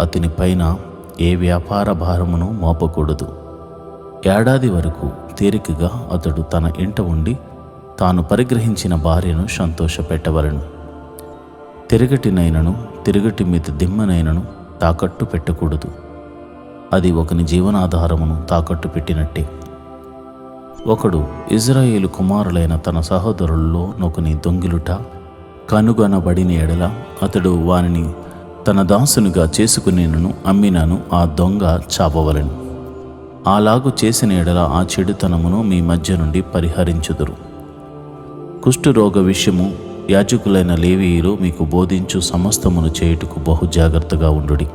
అతని పైన ఏ వ్యాపార భారమును మోపకూడదు. ఏడాది వరకు తీరికగా అతడు తన ఇంట ఉండి తాను పరిగ్రహించిన భార్యను సంతోషపెట్టవలెను. తిరగటినైనను తిరగటి మీద దిమ్మనైనను తాకట్టు పెట్టకూడదు. అది ఒకని జీవనాధారమును తాకట్టు పెట్టినట్టే. ఒకడు ఇజ్రాయేలు కుమారులైన తన సహోదరుల్లో నొకని దొంగిలుట కనుగొనబడిన ఎడల అతడు వానిని తన దాసునిగా చేసుకునేనను అమ్మినను ఆ దొంగ చాపవలెను. అలాగు చేసిన ఎడల ఆ చెడుతనమును మీ మధ్య నుండి పరిహరించుదురు. కుష్ఠరోగ విషయము యాజకులైన లేవీయులు మీకు బోధించు సమస్తమును చేయుటకు బహు జాగ్రత్తగా ఉండుడి.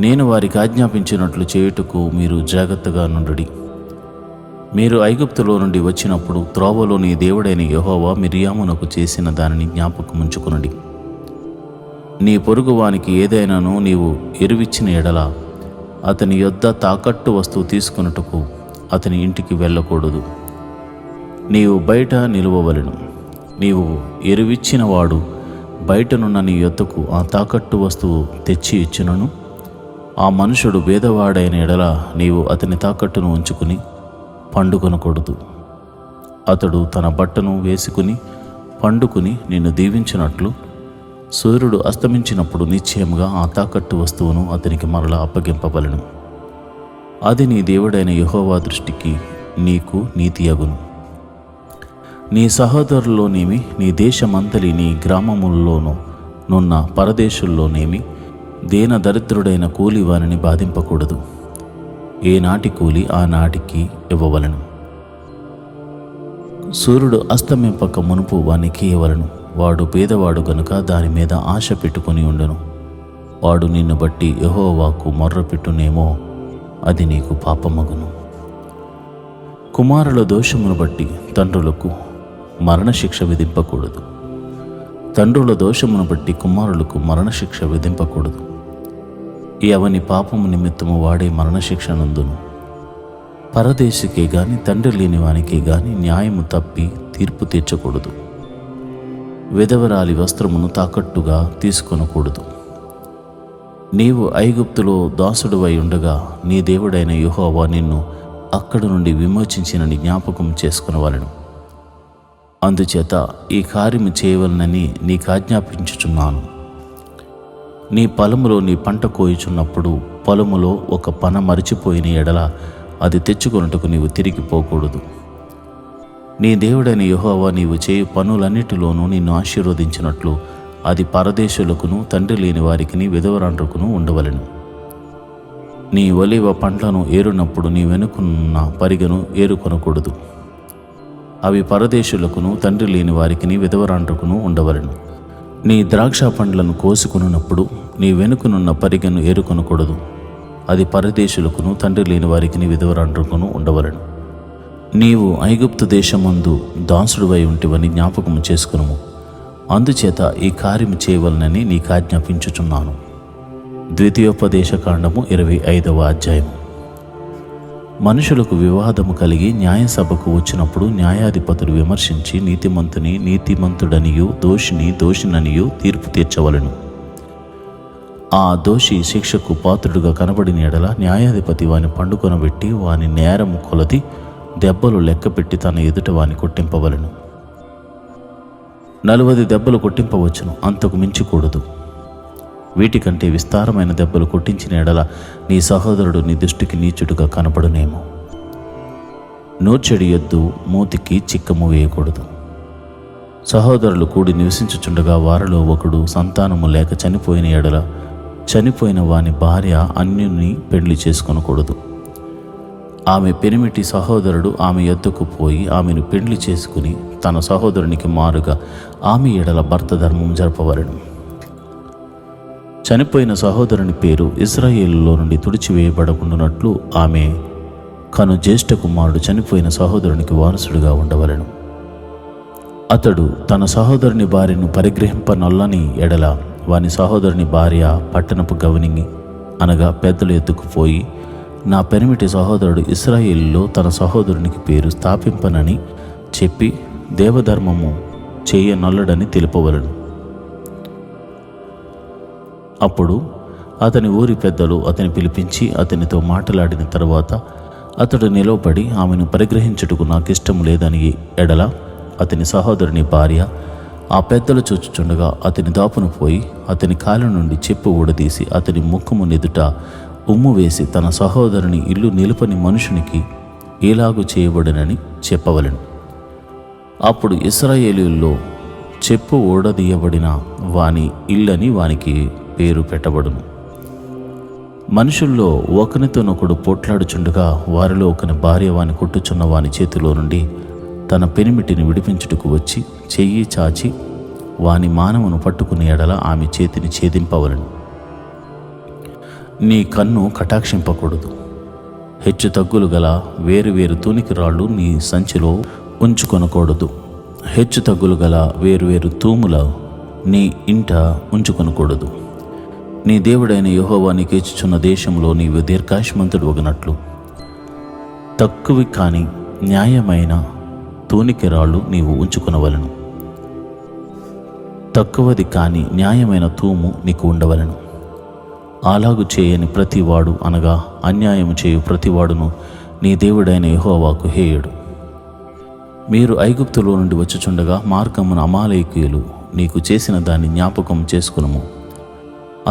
నేను వారికి ఆజ్ఞాపించినట్లు చేయుటకు మీరు జాగ్రత్తగా నుండుడి. మీరు ఐగుప్తులో నుండి వచ్చినప్పుడు త్రోవలో నీ దేవుడైన యెహోవా మిర్యామునకు చేసిన దానిని జ్ఞాపకముంచుకొనుడి. నీ పొరుగువానికి ఏదైనాను నీవు ఎరువిచ్చిన ఎడల అతని యొద్ద తాకట్టు వస్తువు తీసుకొనుటకు అతని ఇంటికి వెళ్ళకూడదు. నీవు బయట నిలువవలెను. నీవు ఎరువిచ్చిన వాడు బయటనున్న నీ యొద్దకు ఆ తాకట్టు వస్తువు తెచ్చి ఇచ్చినను ఆ మనుషుడు భేదవాడైన ఎడల నీవు అతని తాకట్టును ఉంచుకుని పండుకొనకూడదు. అతడు తన బట్టను వేసుకుని పండుకుని నిన్ను దీవించినట్లు సూర్యుడు అస్తమించినప్పుడు నిశ్చయముగా ఆ తాకట్టు వస్తువును అతనికి మరలా అప్పగింపవలెను. అది నీ దేవుడైన యెహోవా దృష్టికి నీకు నీతియగును. నీ సహోదరుల్లోనేమి, నీ దేశమంతలి నీ గ్రామముల్లోనూ నున్న పరదేశుల్లోనేమి దేన దరిద్రుడైన కూలి వారిని బాధింపకూడదు. ఏ నాటి కూలి ఆ నాటికి ఇవ్వవలెను. సూర్యుడు అస్తమింపక మునుపు వానికి ఇవ్వవలెను. వాడు పేదవాడు గనుక దాని మీద ఆశ పెట్టుకుని ఉండును. వాడు నిన్ను బట్టి యెహోవాకు మొర్రపెట్టునేమో, అది నీకు పాపమగును. కుమారుల దోషమును బట్టి తండ్రులకు మరణశిక్ష విధింపకూడదు. తండ్రుల దోషమును బట్టి కుమారులకు మరణశిక్ష విధింపకూడదు. ఎవని పాపము నిమిత్తము వాడే మరణశిక్ష నందును. పరదేశికే గాని తండ్రి లేని వానికి గాని న్యాయము తప్పి తీర్పు తీర్చకూడదు. విధవరాలి వస్త్రమును తాకట్టుగా తీసుకొనకూడదు. నీవు ఐగుప్తులో దాసుడువై ఉండగా నీ దేవుడైన యెహోవా నిన్ను అక్కడి నుండి విమోచించినని జ్ఞాపకం చేసుకొనవలెను. అందుచేత ఈ కార్యము చేయవలనని నీకు ఆజ్ఞాపించుచున్నాను. నీ పొలములో నీ పంట కోయుచున్నప్పుడు పొలములో ఒక పన మరిచిపోయిన ఎడల అది తెచ్చుకొనుటకు నీవు తిరిగి పోకూడదు. నీ దేవుడైన యెహోవా నీవు చేయు పనులన్నిటిలోనూ నిన్ను ఆశీర్వదించినట్లు అది పరదేశులకును తండ్రి లేని వారికి విధవరాండ్రకును ఉండవలెను. నీ ఒలీవ పండ్లను ఏరునప్పుడు నీ వెనుకున్న పరిగెను ఏరుకొనకూడదు. అవి పరదేశులకును తండ్రి లేని వారికి విధవరాండ్రకును ఉండవలెను. నీ ద్రాక్ష పండ్లను కోసుకొనున్నప్పుడు నీ వెనుకనున్న పరిగెను ఏరుకొనకూడదు. అది పరదేశులకును తండ్రి లేని వారికి విధవరాండ్రకును ఉండవలెను. నీవు ఐగుప్తు దేశమందు దాసుడువై ఉంటివని జ్ఞాపకము చేసుకునుము. అందుచేత ఈ కార్యము చేయవలనని నీకు ఆజ్ఞాపించుచున్నాను. ద్వితీయోపదేశకాండము 25వ అధ్యాయము. మనుషులకు వివాదము కలిగి న్యాయసభకు వచ్చినప్పుడు న్యాయాధిపతులు విమర్శించి నీతిమంతుని నీతిమంతుడనియు దోషిని దోషిననియు తీర్పు తీర్చవలెను. ఆ దోషి శిక్షకు పాత్రుడుగా కనబడిన ఎడల న్యాయాధిపతి వాని పండుకొనబెట్టి వాని నేరము కొలది దెబ్బలు లెక్కపెట్టి తన ఎదుట వాని కొట్టింపవలెను. 40 దెబ్బలు కొట్టింపవచ్చును, అంతకు మించకూడదు. వీటికంటే విస్తారమైన దెబ్బలు కొట్టించిన ఎడల నీ సహోదరుడు నీ దృష్టికి నీచుడుగా కనపడునేమో. నూర్చెడి ఎద్దు మూతికి చిక్కము వేయకూడదు. సహోదరులు కూడి నివసించుచుండగా వారిలో ఒకడు సంతానము లేక చనిపోయిన ఎడల చనిపోయిన వాని భార్య అన్యుని పెళ్లి చేసుకొనకూడదు. ఆమె పెనిమిటి సహోదరుడు ఆమె యొద్దకు పోయి ఆమెను పెళ్లి చేసుకుని తన సహోదరునికి మారుగా ఆమె ఎడల భర్త ధర్మం జరపవలెను. చనిపోయిన సహోదరుని పేరు ఇశ్రాయేలులో నుండి తుడిచివేయబడకుండానట్లు ఆమె కను జ్యేష్ఠ కుమారుడు చనిపోయిన సహోదరునికి వారసుడుగా ఉండవలెను. అతడు తన సహోదరుని భార్యను పరిగ్రహింపనొల్లని ఎడల వాని సహోదరుని భార్య పట్టణపు గవనింగి అనగా పెద్దలు ఎత్తుకుపోయి, నా పెనిమిటి సహోదరుడు ఇశ్రాయేలులో తన సహోదరునికి పేరు స్థాపింపనని చెప్పి దేవధర్మము చేయనొల్లడని తెలుపవలెను. అప్పుడు అతని ఊరి పెద్దలు అతని పిలిపించి అతనితో మాట్లాడిన తరువాత అతడు నిలవబడి ఆమెను పరిగ్రహించుటకు నాకిష్టం లేదని ఎడల అతని సహోదరుని భార్య ఆ పెద్దలు చూచుచుండగా అతని దాపును పోయి అతని కాళ్ళ నుండి చెప్పు ఊడదీసి అతని ముఖము నెదుట ఉమ్ము వేసి తన సహోదరుని ఇల్లు నిలుపని మనుషునికి ఏలాగు చేయబడినని చెప్పవలెను. అప్పుడు ఇశ్రాయేలీయుల్లో చెప్పు ఊడదీయబడిన వాని ఇల్లని వానికి పేరు పెట్టబడును. మనుషుల్లో ఒకనితోనొకడు పోట్లాడుచుండగా వారిలో ఒకని భార్య వాని కొట్టుచున్న వాని చేతిలో నుండి తన పెనిమిటిని విడిపించుటకు వచ్చి చెయ్యి చాచి వాని మానవును పట్టుకుని ఎడల ఆమె చేతిని ఛేదింపవలెను. నీ కన్ను కటాక్షింపకూడదు. హెచ్చు తగ్గులు గల వేరువేరు తూనికి రాళ్ళు నీ సంచిలో ఉంచుకొనకూడదు. హెచ్చు తగ్గులు గల వేరువేరు తూముల నీ ఇంట ఉంచుకొనకూడదు. నీ దేవుడైన యెహోవా నీకు ఇచ్చుచున్న దేశంలో నీవు దీర్ఘాయుష్మంతుడు వగునట్లు తక్కువి కాని న్యాయమైన తూనికి రాళ్ళు నీవు ఉంచుకొనవలెను. తక్కువది కాని న్యాయమైన తూము నీకు ఉండవలెను. అలాగు చేయని ప్రతివాడు అనగా అన్యాయము చేయు ప్రతివాడును నీ దేవుడైన యెహోవాకు హేయుడు. మీరు ఐగుప్తులో నుండి వచ్చుచుండగా మార్గమున అమాలేకీయులు నీకు చేసిన దాన్ని జ్ఞాపకం చేసుకునుము.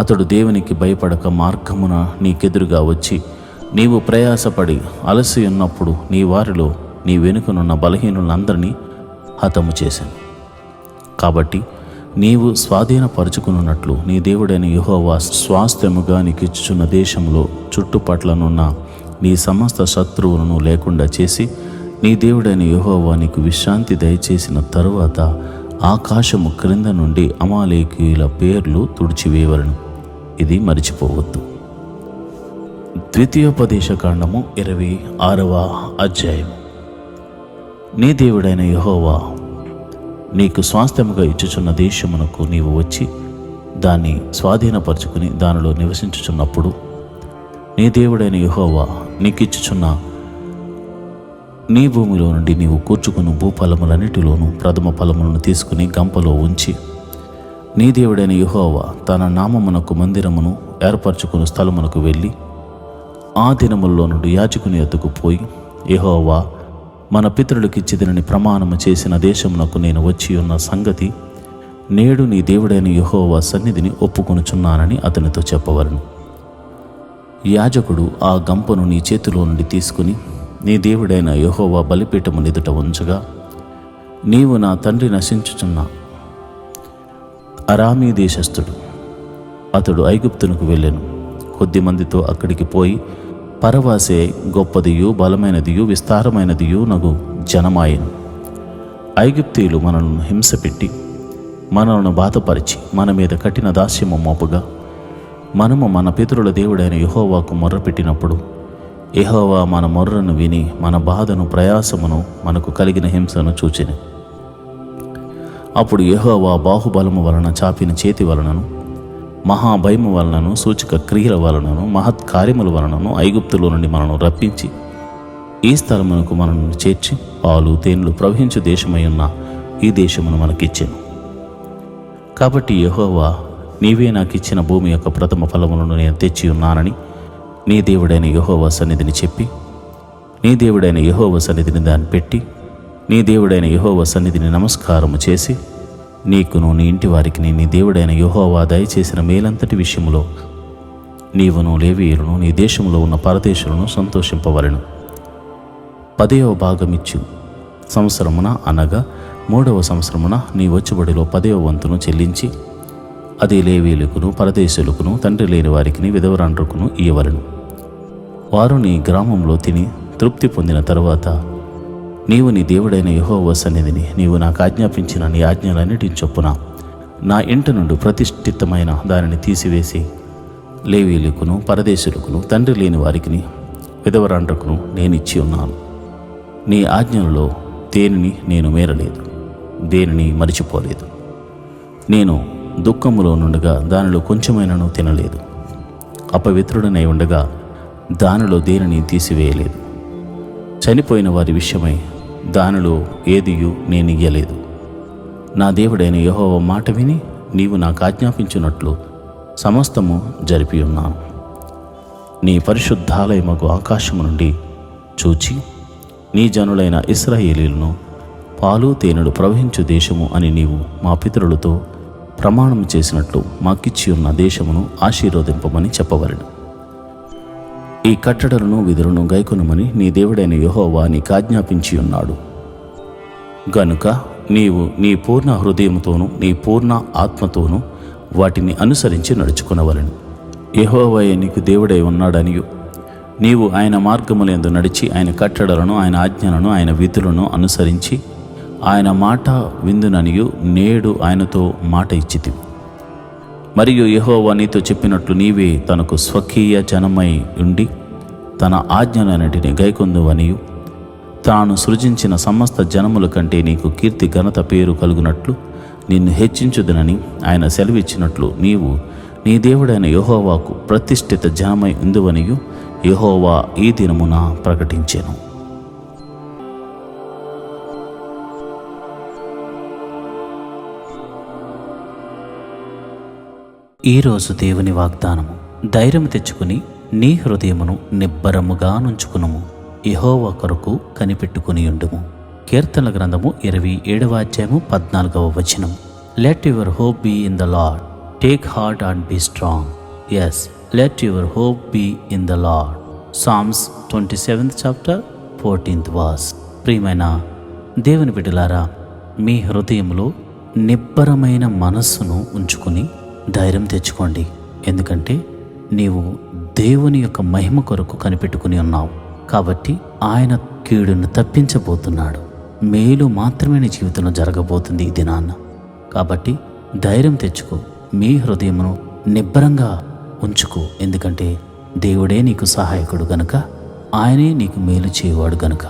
అతడు దేవునికి భయపడక మార్గమున నీకెదురుగా వచ్చి నీవు ప్రయాసపడి అలసి ఉన్నప్పుడు నీ వారిలో నీ వెనుకనున్న బలహీనులందరినీ హతము చేశాను. కాబట్టి నీవు స్వాధీనపరుచుకున్నట్లు నీ దేవుడైన యెహోవా స్వాస్థ్యముగా నీకు ఇచ్చుచున్న దేశంలో చుట్టుపట్లనున్న నీ సమస్త శత్రువులను లేకుండా చేసి నీ దేవుడైన యెహోవా నీకు విశ్రాంతి దయచేసిన తరువాత ఆకాశము క్రింద నుండి అమాలేకీయుల పేర్లు తుడిచివేయవలెను. ఇది మరిచిపోవద్దు. ద్వితీయోపదేశకాండము 26వ అధ్యాయం. నీ దేవుడైన యెహోవా నీకు స్వాస్థ్యముగా ఇచ్చుచున్న దేశమునకు నీవు వచ్చి దాన్ని స్వాధీనపరుచుకుని దానిలో నివసించుచున్నప్పుడు నీ దేవుడైన యెహోవా నీకిచ్చుచున్న నీ భూమిలో నుండి నీవు కూర్చుకున్న భూఫలములన్నిటిలోనూ ప్రథమ ఫలములను తీసుకుని గంపలో ఉంచి నీ దేవుడైన యెహోవా తన నామమునకు మందిరమును ఏర్పరచుకుని స్థలమునకు వెళ్ళి ఆ దినముల్లో నుండి యాజకుని ఎద్దుకు పోయి, యెహోవా మన పితరులకిచ్చిదినని ప్రమాణము చేసిన దేశమునకు నేను వచ్చి ఉన్న సంగతి నేడు నీ దేవుడైన యెహోవా సన్నిధిని ఒప్పుకొనుచున్నానని అతనితో చెప్పవలను. యాజకుడు ఆ గంపను నీ చేతిలో నుండి తీసుకుని నీ దేవుడైన యెహోవా బలిపీఠము ఎదుట ఉంచగా, నీవు నా తండ్రి నశించుచున్న అరామీ దేశస్థుడు. అతడు ఐగుప్తునకు వెళ్ళెను. కొద్దిమందితో అక్కడికి పోయి పరవాసే గొప్పదియు బలమైనదియు విస్తారమైనదియు నగు జనమాయెను. ఐగుప్తీయులు మనలను హింసపెట్టి మనలను బాధపరిచి మన మీద కఠిన దాస్యము మోపుగా మనము మన పితరుల దేవుడైన యెహోవాకు మొర్రపెట్టినప్పుడు యెహోవా మన మొర్రను విని మన బాధను ప్రయాసమును మనకు కలిగిన హింసను చూచెను. అప్పుడు యెహోవా బాహుబలము వలన చాపిన చేతి వలనను మహాభయము వలనను సూచక క్రియల వలనను మహత్కార్యముల వలనను ఐగుప్తులో నుండి మనను రప్పించి ఈ స్థలమునకు మనను చేర్చి పాలు తేనెలు ప్రవహించు దేశమై ఉన్న ఈ దేశమును మనకిచ్చెను. కాబట్టి యెహోవా నీవే నాకిచ్చిన భూమి యొక్క ప్రథమ ఫలములను నేను తెచ్చి ఉన్నానని నీ దేవుడైన యెహోవా సన్నిధిని చెప్పి నీ దేవుడైన యెహోవా సన్నిధిని దాన్ని పెట్టి నీ దేవుడైన యెహోవా సన్నిధిని నమస్కారము చేసి నీకును నీ ఇంటి వారికి నీ దేవుడైన యెహోవా దయచేసిన మేలంతటి విషయములో నీవును లేవీయులను నీ దేశంలో ఉన్న పరదేశులను సంతోషింపవలెను. 10వ భాగమిచ్చు సంవత్సరమున అనగా 3వ సంవత్సరమున నీ వచ్చుబడిలో 10వ వంతును చెల్లించి అది లేవీయులకును పరదేశులకును తండ్రి లేని వారికి విధవరాండ్రుకును ఇయ్యవలెను. వారు నీ గ్రామంలో తిని తృప్తి పొందిన తరువాత నీవు నీ దేవుడైన యెహోవా సన్నిధిని నీవు నాకు ఆజ్ఞాపించిన నీ ఆజ్ఞలన్నిటిని చొప్పున నా ఇంట నుండి ప్రతిష్ఠితమైన దానిని తీసివేసి లేవీయులకును పరదేశులకును తండ్రి లేని వారికి విధవరాండ్రుకును నేనిచ్చి ఉన్నాను. నీ ఆజ్ఞలలో దేనిని నేను మేరలేదు, దేనిని మరిచిపోలేదు. నేను దుఃఖములో నుండగా దానిలో కొంచెమైనను తినలేదు, అపవిత్రుడనై ఉండగా దానిలో దేనిని తీసివేయలేదు. చనిపోయిన వారి విషయమై దానిలో ఏదియు నేను ఇయ్యలేదు. నా దేవుడైన యెహోవా మాట విని నీవు నాకు ఆజ్ఞాపించినట్లు సమస్తము జరిపి ఉన్నాను. నీ పరిశుద్ధాలయమగు ఆకాశము నుండి చూచి నీ జనులైన ఇశ్రాయేలీయులను పాలు తేనెలు ప్రవహించు దేశము అని నీవు మా పితరులతో ప్రమాణం చేసినట్లు మాకిచ్చి ఉన్న దేశమును ఆశీర్వదింపమని చెప్పవలెను. ఈ కట్టడలను విధులను గైకొనమని నీ దేవుడైన యెహోవా నీకు ఆజ్ఞాపించి ఉన్నాడు. గనుక నీవు నీ పూర్ణ హృదయముతోనూ నీ పూర్ణ ఆత్మతోనూ వాటిని అనుసరించి నడుచుకొనవలెను. యెహోవాయే నీకు దేవుడై ఉన్నాడనియు నీవు ఆయన మార్గములందు నడిచి ఆయన కట్టడలను ఆయన ఆజ్ఞలను ఆయన విధులను అనుసరించి ఆయన మాట విందుననియు నేడు ఆయనతో మాట ఇచ్చితివి. మరియు యెహోవా నీతో చెప్పినట్లు నీవే తనకు స్వకీయ జనమై ఉండి తన ఆజ్ఞలన్నిటిని గైకొందువనియు తాను సృజించిన సమస్త జనముల కంటే నీకు కీర్తి ఘనత పేరు కలుగునట్లు నిన్ను హెచ్చించుదునని ఆయన సెలవిచ్చినట్లు నీవు నీ దేవుడైన యెహోవాకు ప్రతిష్ఠిత జనమై ఉందువనియు యెహోవా ఈ దినమున ప్రకటించెను. ఈరోజు దేవుని వాగ్దానము. ధైర్యం తెచ్చుకుని నీ హృదయమును నిబ్బరముగా నుంచుకునుము, యెహోవా కొరకు కనిపెట్టుకుని ఉండుము. కీర్తనల గ్రంథము 27వ అధ్యాయము 14వ వచనం. Let your hope be in the Lord, take heart and be strong. Yes, let your hope be in the Lord. Psalms 27th chapter 14th verse. ప్రియమైన దేవుని బిడ్డలారా, మీ హృదయంలో నిబ్బరమైన మనస్సును ఉంచుకుని ధైర్యం తెచ్చుకోండి. ఎందుకంటే నీవు దేవుని యొక్క మహిమ కొరకు కనిపెట్టుకుని ఉన్నావు కాబట్టి ఆయన కీడును తప్పించబోతున్నాడు. మేలు మాత్రమే నీ జీవితంలో జరగబోతుంది ఈ దినాన్న. కాబట్టి ధైర్యం తెచ్చుకో, మీ హృదయమును నిబ్బరంగా ఉంచుకో. ఎందుకంటే దేవుడే నీకు సహాయకుడు గనుక, ఆయనే నీకు మేలు చేయవాడు గనుక.